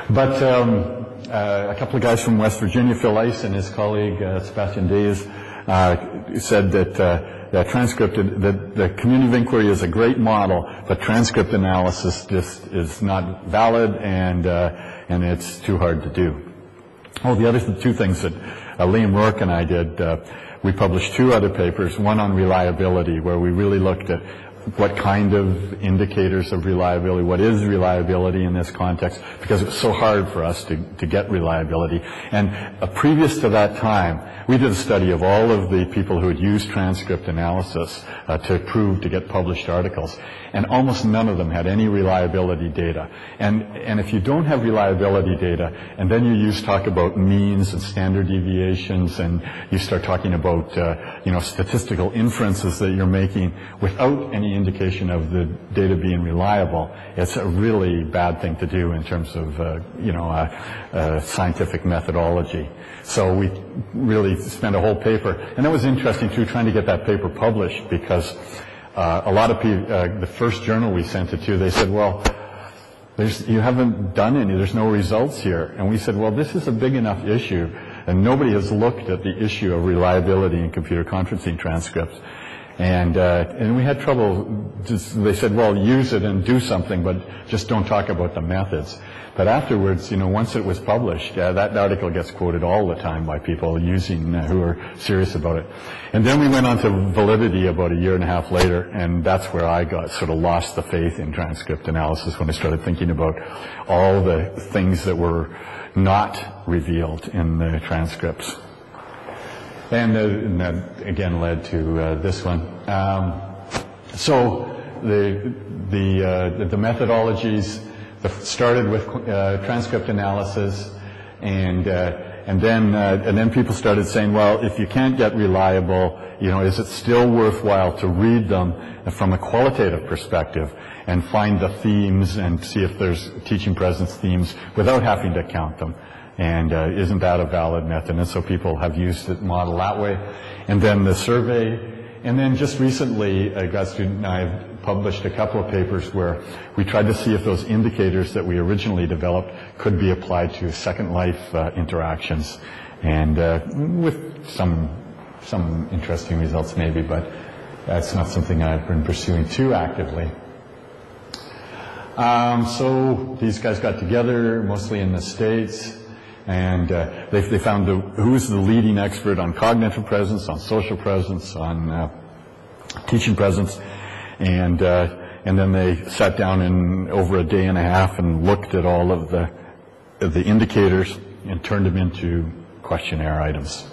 But a couple of guys from West Virginia, Phil Ice and his colleague Sebastian Days, said that the community of inquiry is a great model, but transcript analysis just is not valid, and it's too hard to do. Oh, the other 2 things that Liam Rourke and I did, we published 2 other papers, one on reliability, where we really looked at what kind of indicators of reliability, what is reliability in this context, because it was so hard for us to get reliability. And previous to that time, we did a study of all of the people who had used transcript analysis to get published articles, and almost none of them had any reliability data. And if you don't have reliability data, and then you talk about means and standard deviations, and you start talking about statistical inferences that you're making without any indication of the data being reliable, it's a really bad thing to do in terms of scientific methodology. So we really spent a whole paper, and that was interesting too, trying to get that paper published, because a lot of people, the first journal we sent it to, they said, well, you haven't done any, there's no results here. And we said, well, this is a big enough issue, and nobody has looked at the issue of reliability in computer conferencing transcripts. And we had trouble. They said, well, use it and do something, but just don't talk about the methods. But afterwards, once it was published, that article gets quoted all the time by people who are serious about it. And then we went on to validity about a year and a half later, and that's where I sort of lost the faith in transcript analysis, when I started thinking about all the things that were not revealed in the transcripts. And that again led to this one. So the methodologies started with transcript analysis, and then people started saying, well, if you can't get reliable, is it still worthwhile to read them from a qualitative perspective and find the themes and see if there's teaching presence themes without having to count them? And isn't that a valid method? And so people have used the model that way. And then the survey. And then just recently, a grad student and I have published a couple of papers where we tried to see if those indicators that we originally developed could be applied to Second Life interactions. And with some interesting results maybe, but that's not something I've been pursuing too actively. So these guys got together, mostly in the States. And they found who's the leading expert on cognitive presence, on social presence, on teaching presence, and then they sat down in over a day and a half and looked at all of the indicators and turned them into questionnaire items.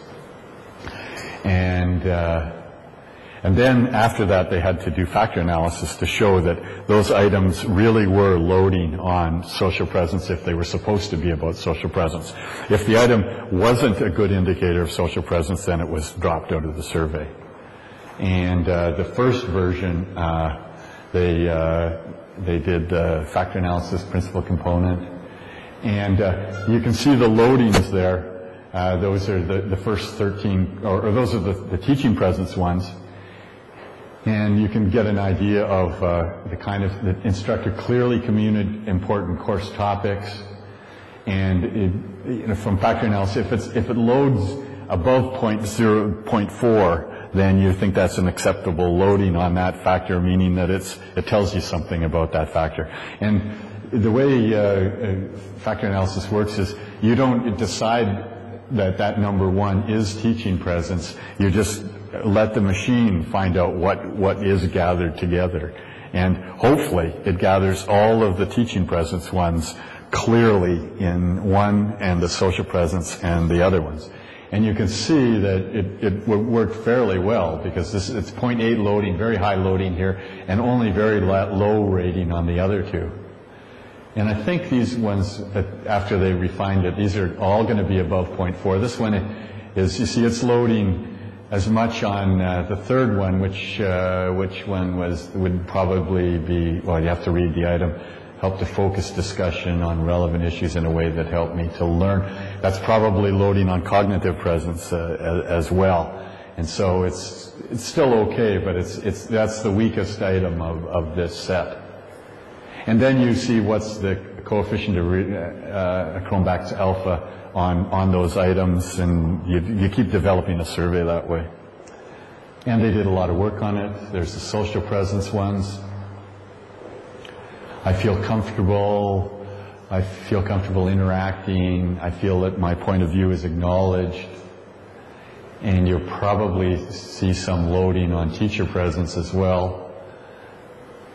And then after that, they had to do factor analysis to show that those items really were loading on social presence if they were supposed to be about social presence. If the item wasn't a good indicator of social presence, then it was dropped out of the survey. And the first version, they did factor analysis principal component. And you can see the loadings there. Those are the first 13, or those are the teaching presence ones. And you can get an idea of the instructor clearly communicated important course topics. And from factor analysis, if it loads above 0.4, then you think that's an acceptable loading on that factor, meaning that it tells you something about that factor. And the way factor analysis works is you don't decide that number one is teaching presence. You just let the machine find out what is gathered together. And hopefully it gathers all of the teaching presence ones clearly in one and the social presence and the other ones. And you can see that it worked fairly well, because it's 0.8 loading, very high loading here, and only very low rating on the other two. And I think these ones, after they refined it, these are all going to be above 0.4. This one is, you see, it's loading as much on the third one, which one would probably be, well, you have to read the item, help to focus discussion on relevant issues in a way that helped me to learn. That's probably loading on cognitive presence as well. And so it's still okay, but that's the weakest item of this set. And then you see what's the coefficient of Cronbach's alpha on those items, and you keep developing a survey that way. And they did a lot of work on it. There's the social presence ones. I feel comfortable interacting. I feel that my point of view is acknowledged. And you'll probably see some loading on teacher presence as well.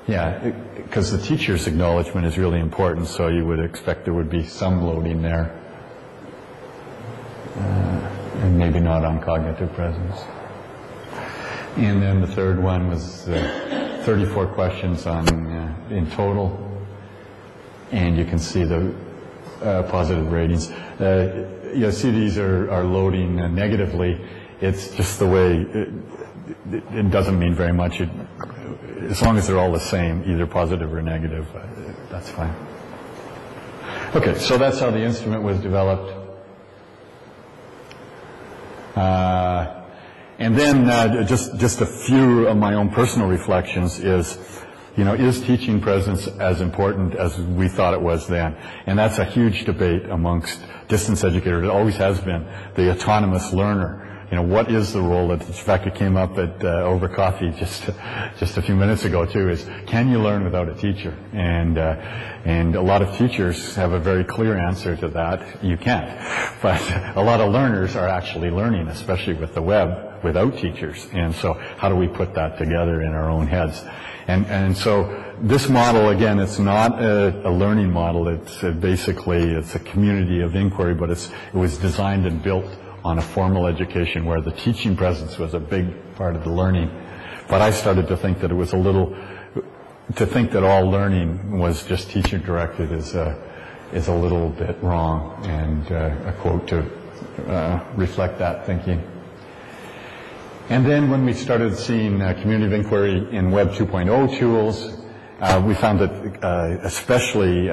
Yeah, because the teacher's acknowledgement is really important, so you would expect there would be some loading there. And maybe not on cognitive presence. And then the third one was 34 questions on in total. And you can see the positive ratings. You see these are loading negatively. It's just the way, it doesn't mean very much. As long as they're all the same, either positive or negative, that's fine. Okay, so that's how the instrument was developed. And then just a few of my own personal reflections is, is teaching presence as important as we thought it was then? And that's a huge debate amongst distance educators. It always has been. The autonomous learner. What is the role of, in fact, it came up at over coffee just a few minutes ago too, is can you learn without a teacher? And a lot of teachers have a very clear answer to that. You can't. But a lot of learners are actually learning, especially with the web, without teachers. And so how do we put that together in our own heads? And so this model, again, it's not a learning model. It's it's a community of inquiry, but it was designed and built on a formal education where the teaching presence was a big part of the learning. But I started to think that it was to think that all learning was just teacher directed is a little bit wrong, and a quote to reflect that thinking. And then when we started seeing community of inquiry in Web 2.0 tools, we found that especially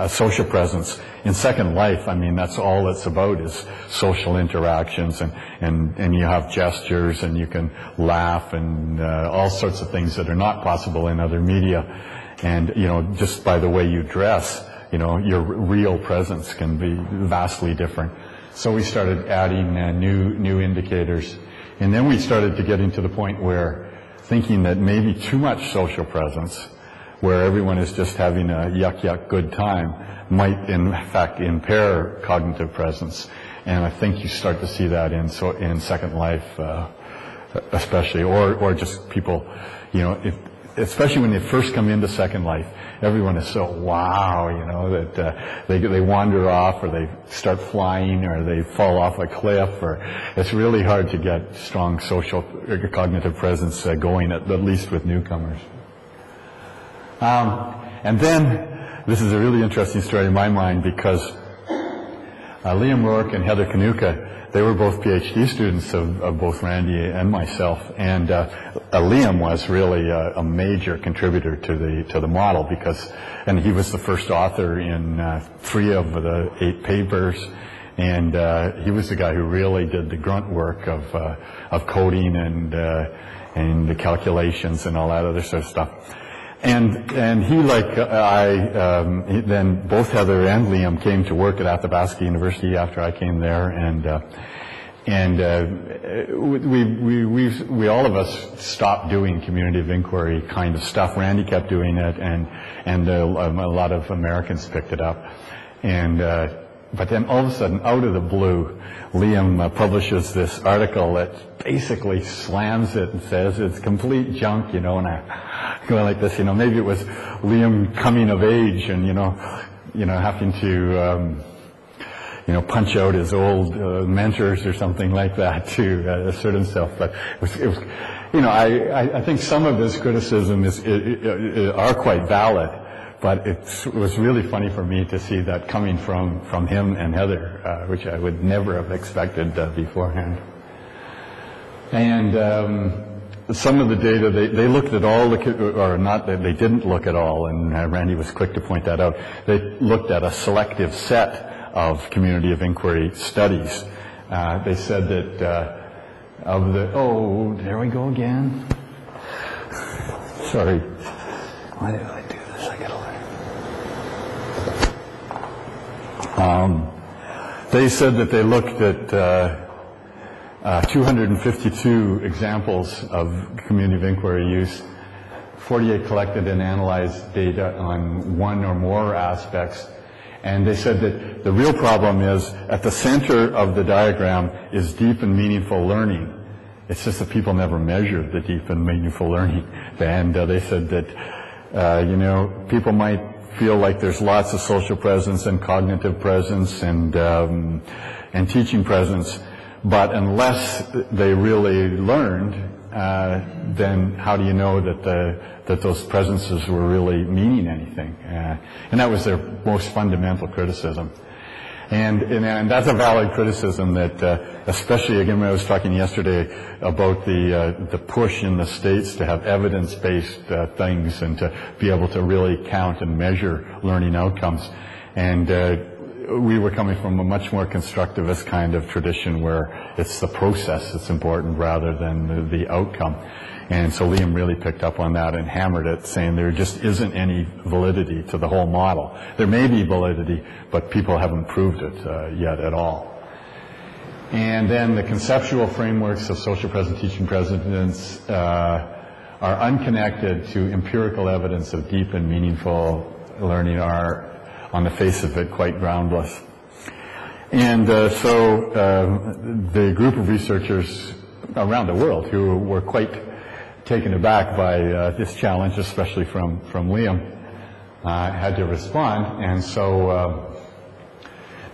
social presence in Second Life, that's all it's about is social interactions, and you have gestures, and you can laugh, and all sorts of things that are not possible in other media. And just by the way you dress, your real presence can be vastly different. So we started adding new indicators, and then we started to getting to the point where thinking that maybe too much social presence, where everyone is just having a yuck good time, might in fact impair cognitive presence. And I think you start to see that in Second Life, especially, or just people, especially when they first come into Second Life, everyone is so wow, that they wander off, or they start flying, or they fall off a cliff, or it's really hard to get strong social cognitive presence going, at least with newcomers. And then, this is a really interesting story in my mind, because Liam Rourke and Heather Kanuka, they were both PhD students of both Randy and myself, and Liam was really a major contributor to the model, and he was the first author in 3 of the 8 papers, and he was the guy who really did the grunt work of coding and the calculations and all that other sort of stuff. And he, like then both Heather and Liam came to work at Athabasca University after I came there, and we all of us stopped doing community of inquiry kind of stuff. Randy kept doing it, and a lot of Americans picked it up, but then all of a sudden, out of the blue, Liam publishes this article that basically slams it and says it's complete junk, and I go like this, maybe it was Liam coming of age and, having to, punch out his old mentors or something like that to assert himself. But it was I think some of his criticism are quite valid. But it was really funny for me to see that coming from him and Heather, which I would never have expected beforehand. And some of the data, they looked at all they didn't look at all, and Randy was quick to point that out. They looked at a selective set of community of inquiry studies. They said that there we go again. Sorry. Why did I do this? I gotta learn. They said that they looked at 252 examples of community of inquiry use, 48 collected and analyzed data on one or more aspects, and they said that the real problem is at the center of the diagram is deep and meaningful learning, it's just that people never measured the deep and meaningful learning. And they said that, people might feel like there's lots of social presence and cognitive presence and teaching presence, but unless they really learned, then how do you know that those presences were really meaning anything? And that was their most fundamental criticism. And that's a valid criticism that, especially again when I was talking yesterday about the push in the States to have evidence-based things and to be able to really count and measure learning outcomes. And we were coming from a much more constructivist kind of tradition where it's the process that's important rather than the outcome. And so Liam really picked up on that and hammered it, saying there just isn't any validity to the whole model. There may be validity, but people haven't proved it yet at all. And then the conceptual frameworks of social present teaching presence are unconnected to empirical evidence of deep and meaningful learning, are, on the face of it, quite groundless. And so the group of researchers around the world who were quite taken aback by this challenge, especially from Liam, had to respond, and so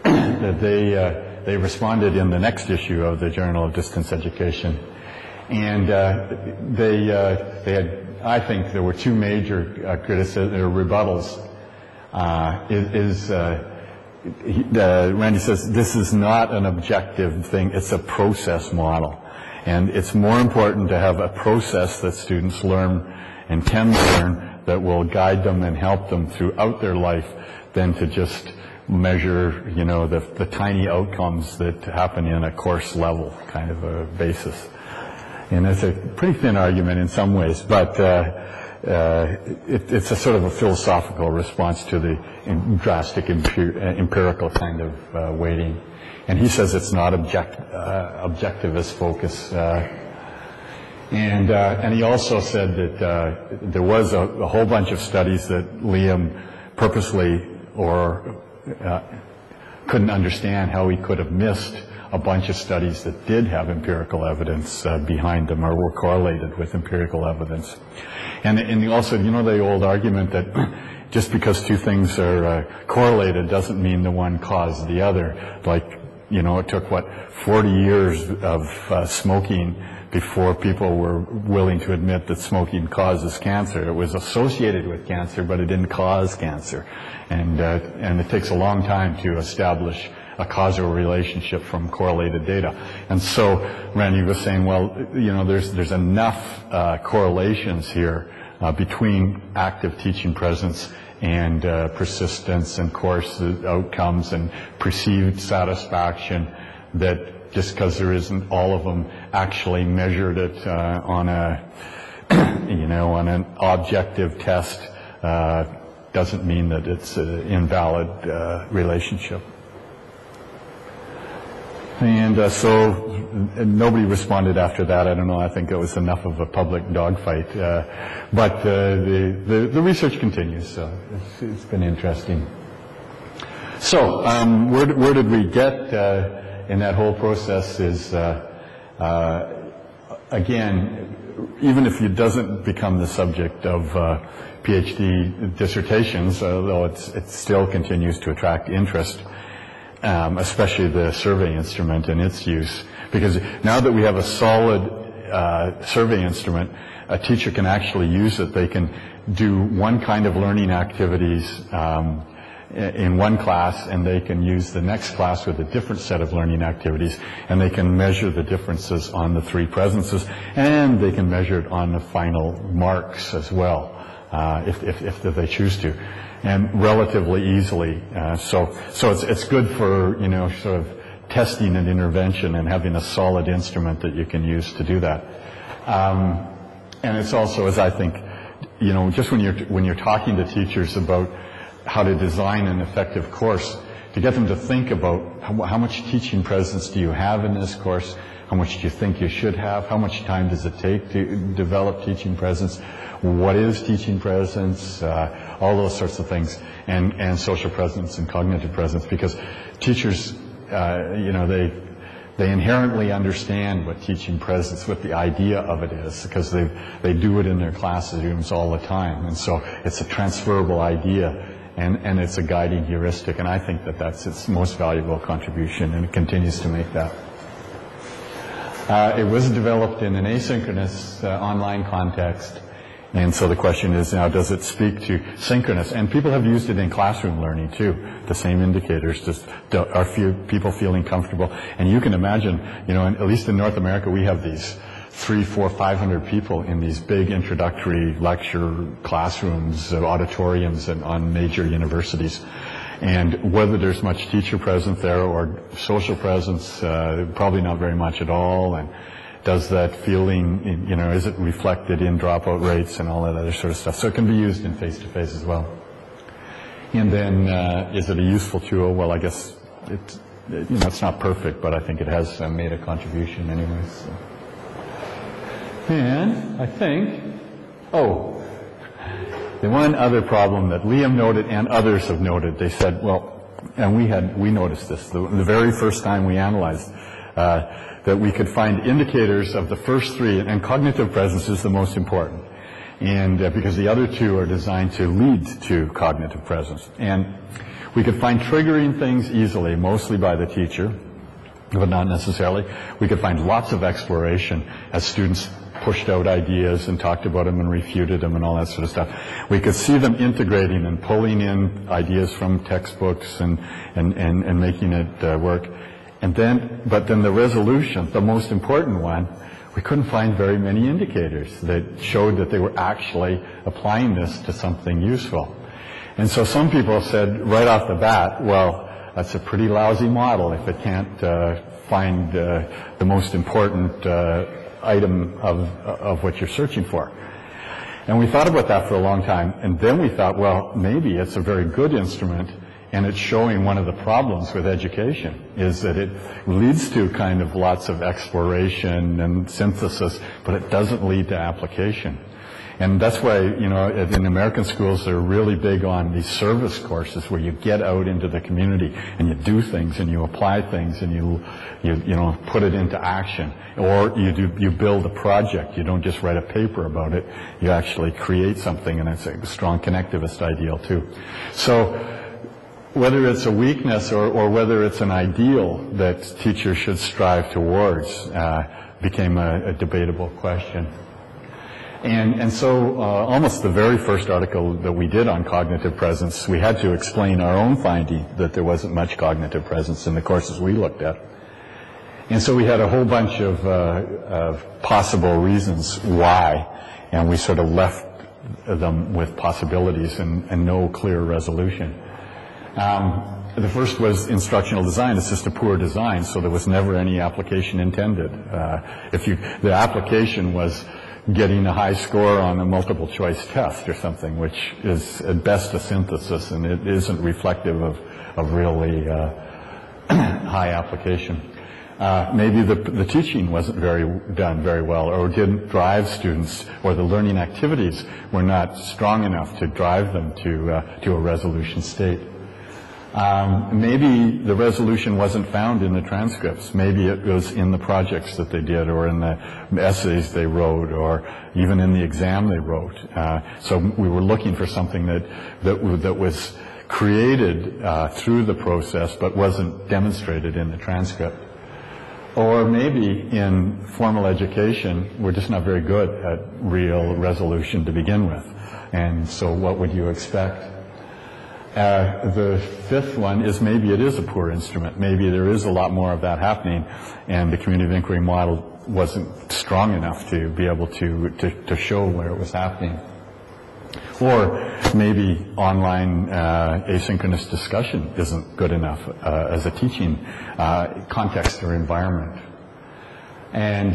they responded in the next issue of the Journal of Distance Education, and they had, I think, there were two major rebuttals. Randy says this is not an objective thing; it's a process model. And it's more important to have a process that students learn and can learn that will guide them and help them throughout their life than to just measure, the tiny outcomes that happen in a course level kind of a basis. And it's a pretty thin argument in some ways, but it's a sort of a philosophical response to the drastic empirical kind of weighting. And he says it's not objectivist focus. And he also said that there was a whole bunch of studies that Liam purposely couldn't understand how he could have missed a bunch of studies that did have empirical evidence behind them or were correlated with empirical evidence. And also, the old argument that just because two things are correlated doesn't mean the one caused the other. Like, it took, 40 years of smoking before people were willing to admit that smoking causes cancer. It was associated with cancer, but it didn't cause cancer. And it takes a long time to establish a causal relationship from correlated data. And so Randy was saying, there's enough correlations here between active teaching presence and persistence and course outcomes and perceived satisfaction that just because there isn't all of them actually measured it on an objective test doesn't mean that it's an invalid relationship. And so nobody responded after that. I don't know. I think it was enough of a public dogfight. But the research continues, so it's been interesting. So where did we get in that whole process is, again, even if it doesn't become the subject of PhD dissertations, although it still continues to attract interest, especially the survey instrument and its use. Because now that we have a solid survey instrument, a teacher can actually use it. They can do one kind of learning activities in one class, and they can use the next class with a different set of learning activities, and they can measure the differences on the three presences, and they can measure it on the final marks as well, if they choose to. And relatively easily. So it's good for, sort of testing and intervention and having a solid instrument that you can use to do that. And it's also, as I think, just when you're talking to teachers about how to design an effective course, to get them to think about how much teaching presence do you have in this course, how much do you think you should have, how much time does it take to develop teaching presence, what is teaching presence, all those sorts of things, and social presence and cognitive presence, because teachers, they they inherently understand what teaching presence, what the idea of it is, because they do it in their classrooms all the time. And so it's a transferable idea, and it's a guiding heuristic, and I think that that's its most valuable contribution, and it continues to make that. It was developed in an asynchronous online context, and so the question is now, does it speak to synchronous? And people have used it in classroom learning too. The same indicators, just are people feeling comfortable? And you can imagine, you know, at least in North America, we have these 300, 400, 500 people in these big introductory lecture classrooms, auditoriums, and on major universities. And whether there's much teacher presence there or social presence, probably not very much at all. And does that feeling, you know, is it reflected in dropout rates and all that other sort of stuff? So it can be used in face-to-face as well. And then, is it a useful tool? Well, I guess it's not perfect, but I think it has made a contribution anyway. So. And I think, the one other problem that Liam noted and others have noted, they said, well, and we noticed this the very first time we analyzed, that we could find indicators of the first three, and cognitive presence is the most important, and because the other two are designed to lead to cognitive presence. And we could find triggering things easily, mostly by the teacher, but not necessarily. We could find lots of exploration as students pushed out ideas and talked about them and refuted them and all that sort of stuff. We could see them integrating and pulling in ideas from textbooks and making it work. But then the resolution, the most important one, we couldn't find very many indicators that showed that they were actually applying this to something useful. And so some people said right off the bat, well, that's a pretty lousy model if it can't find the most important item of what you're searching for. And we thought about that for a long time, and then we thought, well, maybe it's a very good instrument, and it's showing one of the problems with education is that it leads to kind of lots of exploration and synthesis, but it doesn't lead to application. And that's why, you know, in American schools, they're really big on these service courses where you get out into the community and you do things and you apply things and you know, put it into action. Or you build a project. You don't just write a paper about it. You actually create something, and it's a strong connectivist ideal too. So whether it's a weakness or whether it's an ideal that teachers should strive towards became a debatable question. And so almost the very first article that we did on cognitive presence, we had to explain our own finding that there wasn't much cognitive presence in the courses we looked at. And so we had a whole bunch of possible reasons why, and we sort of left them with possibilities and no clear resolution. The first was instructional design. It's just a poor design, so there was never any application intended. The application was getting a high score on a multiple choice test or something, which is at best a synthesis, and it isn't reflective of really high application. Maybe the teaching wasn't done very well, or didn't drive students, or the learning activities were not strong enough to drive them to a resolution state. Maybe the resolution wasn't found in the transcripts. Maybe it was in the projects that they did, or in the essays they wrote, or even in the exam they wrote. So we were looking for something that was created through the process but wasn't demonstrated in the transcript. Or maybe in formal education, we're just not very good at real resolution to begin with. And so what would you expect? The fifth one is maybe it is a poor instrument. Maybe there is a lot more of that happening, and the community of inquiry model wasn't strong enough to be able to show where it was happening. Or maybe online asynchronous discussion isn't good enough as a teaching context or environment. And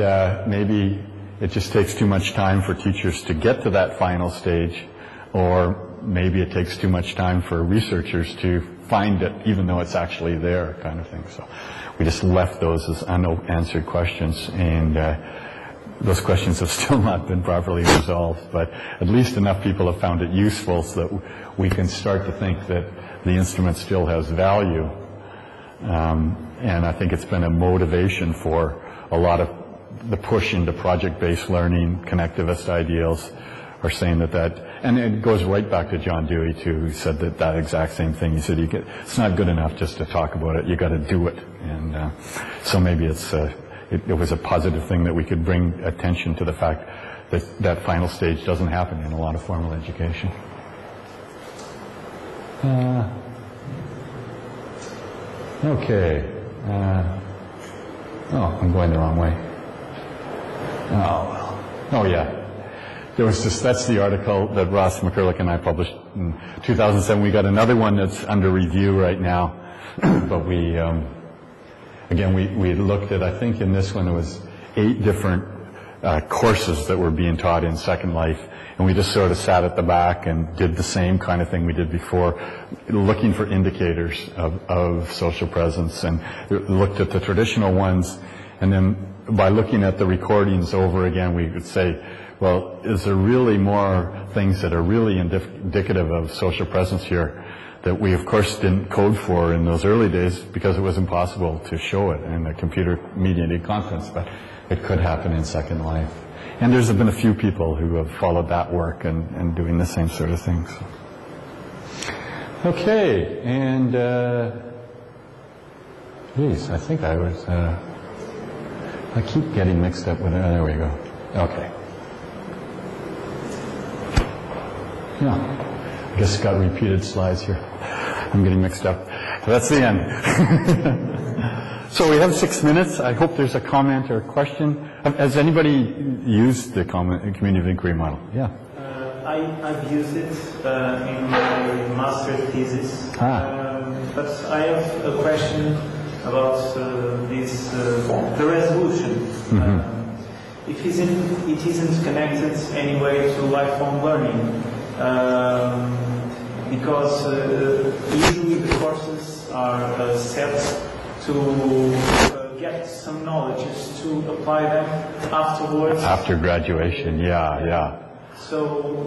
maybe it just takes too much time for teachers to get to that final stage, or maybe it takes too much time for researchers to find it, even though it's actually there, kind of thing. So we just left those as unanswered questions, and those questions have still not been properly resolved, but at least enough people have found it useful so that we can start to think that the instrument still has value. And I think it's been a motivation for a lot of the push into project-based learning. Connectivist ideals are saying that, and it goes right back to John Dewey too, who said that exact same thing. He said it's not good enough just to talk about it, you got to do it. And so maybe it was a positive thing that we could bring attention to the fact that final stage doesn't happen in a lot of formal education. Okay. I'm going the wrong way. Oh yeah. That's the article that Ross McCurlick and I published in 2007. We got another one that's under review right now, but we looked at, I think in this one it was 8 different courses that were being taught in Second Life, and we just sort of sat at the back and did the same kind of thing we did before, looking for indicators of social presence, and looked at the traditional ones, and then by looking at the recordings over again, we would say, well, is there really more things that are really indicative of social presence here that we, of course, didn't code for in those early days because it was impossible to show it in a computer-mediated conference, but it could happen in Second Life. And there's been a few people who have followed that work and doing the same sort of things. Okay, and I think I keep getting mixed up with it. There we go. Okay. Yeah, I guess got repeated slides here. I'm getting mixed up. So that's the end. So we have 6 minutes. I hope there's a comment or a question. Has anybody used the community of inquiry model? Yeah. I've used it in my master's thesis. But I have a question about the resolution. Mm-hmm. It isn't connected anyway to lifelong learning. Because usually the courses are set to get some knowledges to apply them afterwards. After graduation, yeah. So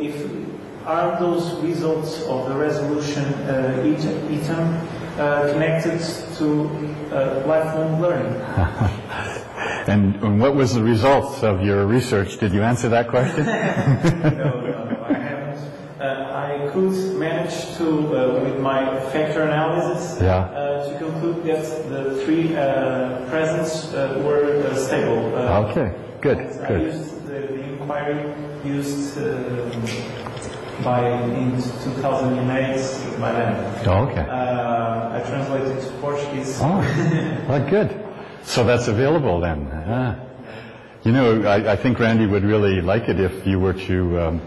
are those results of the resolution item connected to lifelong learning? And what was the results of your research? Did you answer that question? No, I haven't. I could manage to, with my factor analysis, to conclude that the 3 presents were stable. Okay, good. I used the inquiry used in 2008 by them. Oh, okay. I translated to Portuguese. Oh, good. So that's available then. You know, I think Randy would really like it if you were to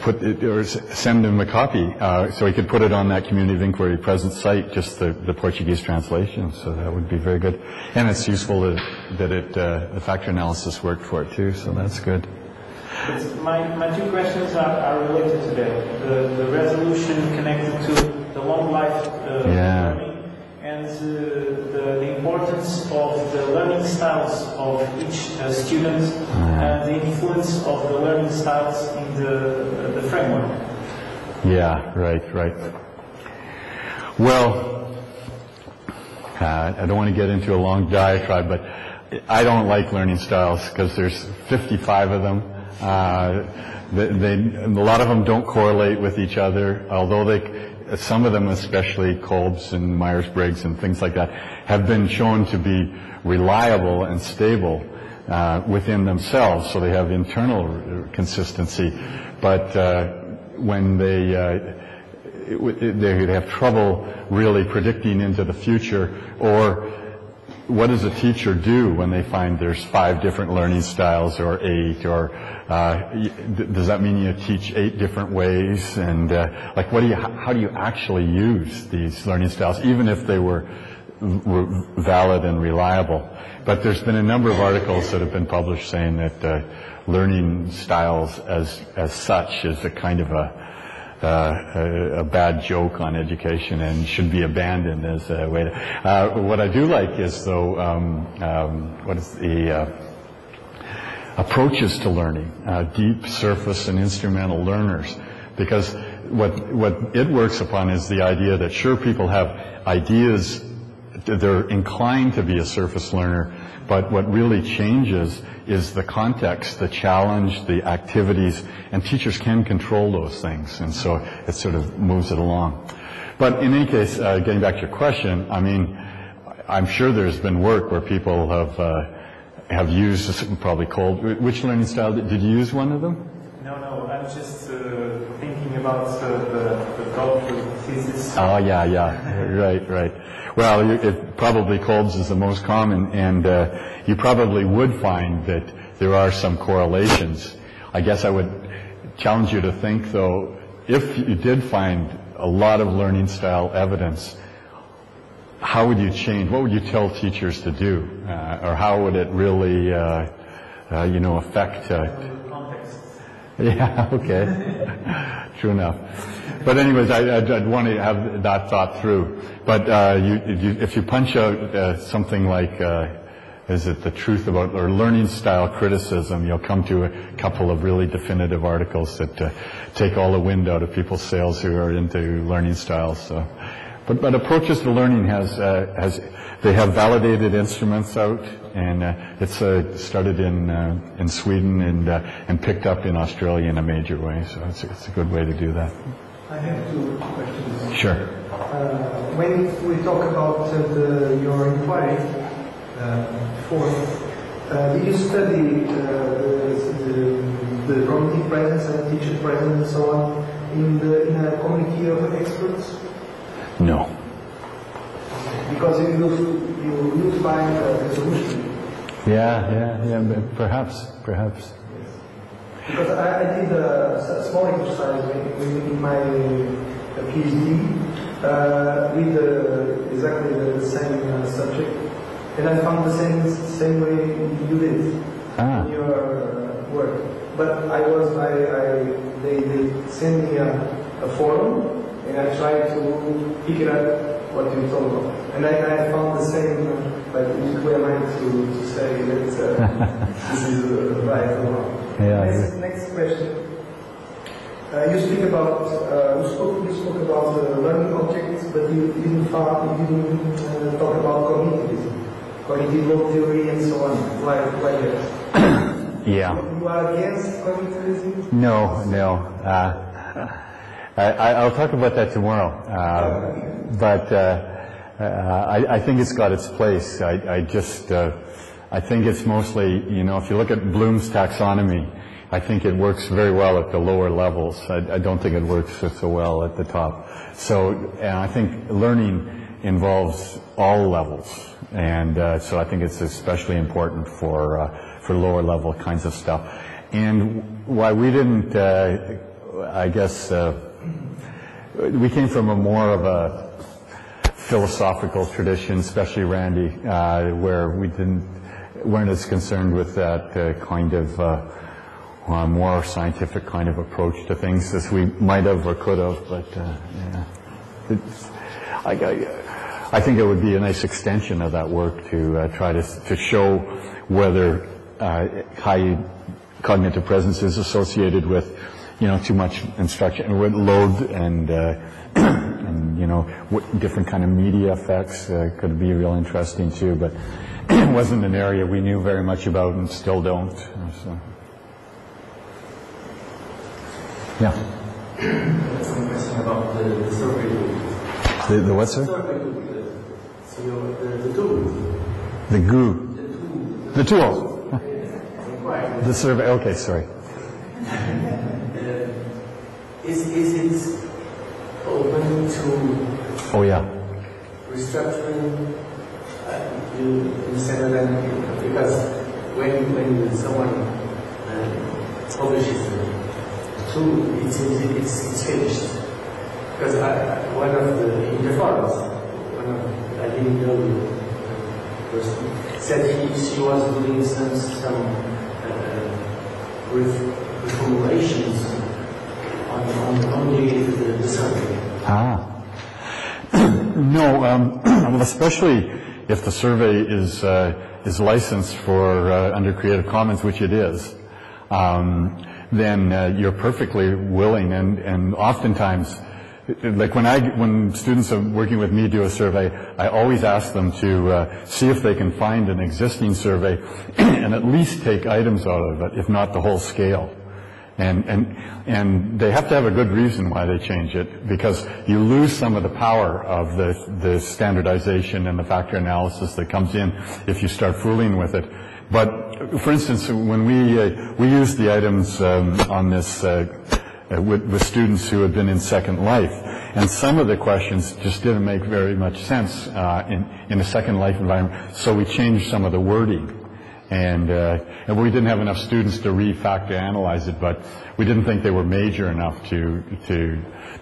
put it or send him a copy so he could put it on that Community of Inquiry present site, just the Portuguese translation. So that would be very good. And it's useful that the factor analysis worked for it too, so that's good. My 2 questions are related to that. The resolution connected to the long life learning, and the importance of the learning styles of each student, and the influence of the learning styles in the framework. Yeah, right. Well, I don't want to get into a long diatribe, but I don't like learning styles because there's 55 of them. A lot of them don't correlate with each other, although some of them, especially Kolb's and Myers-Briggs and things like that, have been shown to be reliable and stable within themselves, so they have internal consistency. But when they have trouble really predicting into the future, or what does a teacher do when they find there's 5 different learning styles or 8, or does that mean you teach 8 different ways? And how do you actually use these learning styles, even if they were valid and reliable? But there's been a number of articles that have been published saying that learning styles as such is a kind of a bad joke on education and should be abandoned as a way to. What I do like is, though, what is the approaches to learning, deep, surface, and instrumental learners, because what it works upon is the idea that sure, people have ideas they're inclined to be a surface learner, but what really changes is the context, the challenge, the activities, and teachers can control those things, and so it sort of moves it along. But in any case, getting back to your question, I mean, I'm sure there's been work where people have used probably cold. Which learning style did you use? One of them? No, I'm just thinking about the cultural thesis. Oh yeah, right. Well, probably Kolb's is the most common, and you probably would find that there are some correlations. I guess I would challenge you to think, though, if you did find a lot of learning style evidence, how would you change? What would you tell teachers to do, or how would it really, affect? Context. Yeah. Okay. True enough. But anyways, I'd want to have that thought through. But if you punch out something like, is it the truth about or learning style criticism, you'll come to a couple of really definitive articles that take all the wind out of people's sails who are into learning styles. So, but approaches to learning they have validated instruments out, and it's started in Sweden and picked up in Australia in a major way. So it's a good way to do that. I have two questions. Sure. When we talk about your inquiry, did you study the cognitive presence and teacher presence and so on in a community of experts? No. Because you find a solution. Yeah, perhaps. Because I did a small exercise in my PhD with exactly the same subject, and I found the same way you did in your work. But they sent me a forum, and I tried to pick it up what you told me, and I found the same. Like, who am I to say that this is right or wrong? Yeah. Next question. You spoke about learning objects, but you didn't talk about cognitive load theory, and so on. Why that? Yeah. You are against cognitivism? No. I'll talk about that tomorrow. But I think it's got its place. I think it's mostly, if you look at Bloom's taxonomy, I think it works very well at the lower levels. I don't think it works so well at the top. And I think learning involves all levels. And so I think it's especially important for lower level kinds of stuff. And why we didn't, I guess, we came from more of a philosophical tradition, especially Randy, where we weren't as concerned with that kind of more scientific kind of approach to things as we might have or could have. But I think it would be a nice extension of that work to try to show whether high cognitive presence is associated with too much instruction, with load, and what different kind of media effects could be real interesting too. But it wasn't an area we knew very much about and still don't. So. Yeah. Some question about the survey tool. The what, sir? Survey tool. The tool. The GUI. The tool. The survey. Okay, sorry. Is it open to? Oh yeah. Restructuring. You said that because when someone publishes a tool, it's finished. Because in the forums, I didn't know the person said she was doing some reformulations on only the survey. No, well, especially if the survey is licensed for under Creative Commons, which it is, then you're perfectly willing, and oftentimes like when students are working with me do a survey, I always ask them to see if they can find an existing survey and at least take items out of it, if not the whole scale. And they have to have a good reason why they change it, because you lose some of the power of the standardization and the factor analysis that comes in if you start fooling with it. But for instance, when we used the items on this with students who had been in Second Life, and some of the questions just didn't make very much sense in a Second Life environment, so we changed some of the wording. And we didn't have enough students to refactor analyze it, but we didn't think they were major enough to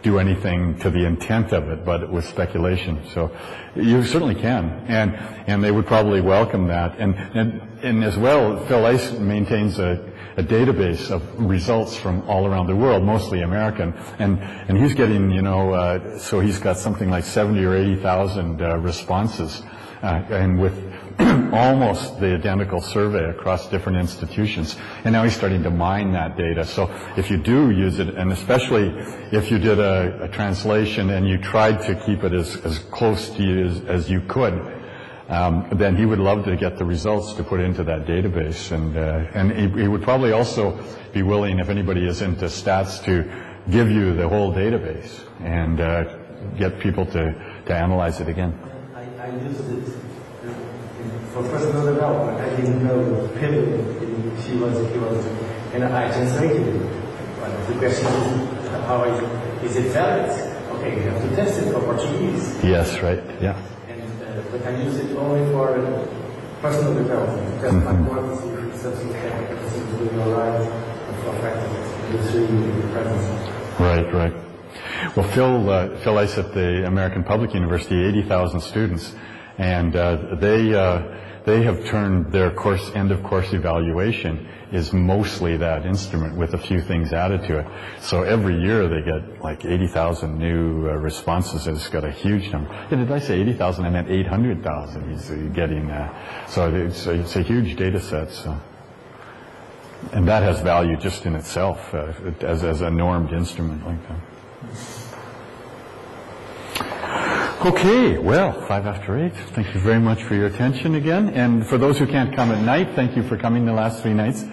do anything to the intent of it, but it was speculation. So you certainly can, and they would probably welcome that. And as well, Phil Ice maintains a database of results from all around the world, mostly American, and he's getting, so he's got something like 70 or 80,000 responses, and with almost the identical survey across different institutions. And now he's starting to mine that data. So if you do use it, and especially if you did a translation and you tried to keep it as close to you as you could, then he would love to get the results to put into that database. And he would probably also be willing, if anybody is into stats, to give you the whole database and get people to analyze it again. I used it for personal development. I didn't know he was, and I translated it. But the question is it valid? Okay, you have to test it for Portuguese. Yes, right, yeah. But I use it only for personal development, because my work is something that seems to be alright for practice. It's really present. Right. Well, Phil Ice at the American Public University, 80,000 students, and they have turned their end of course evaluation is mostly that instrument with a few things added to it. So every year they get like 80,000 new responses, and it's got a huge number. Yeah, did I say 80,000? I meant 800,000 he's getting. So it's a huge data set. So. And that has value just in itself as a normed instrument like that. Okay, well, 8:05. Thank you very much for your attention again. And for those who can't come at night, thank you for coming the last 3 nights.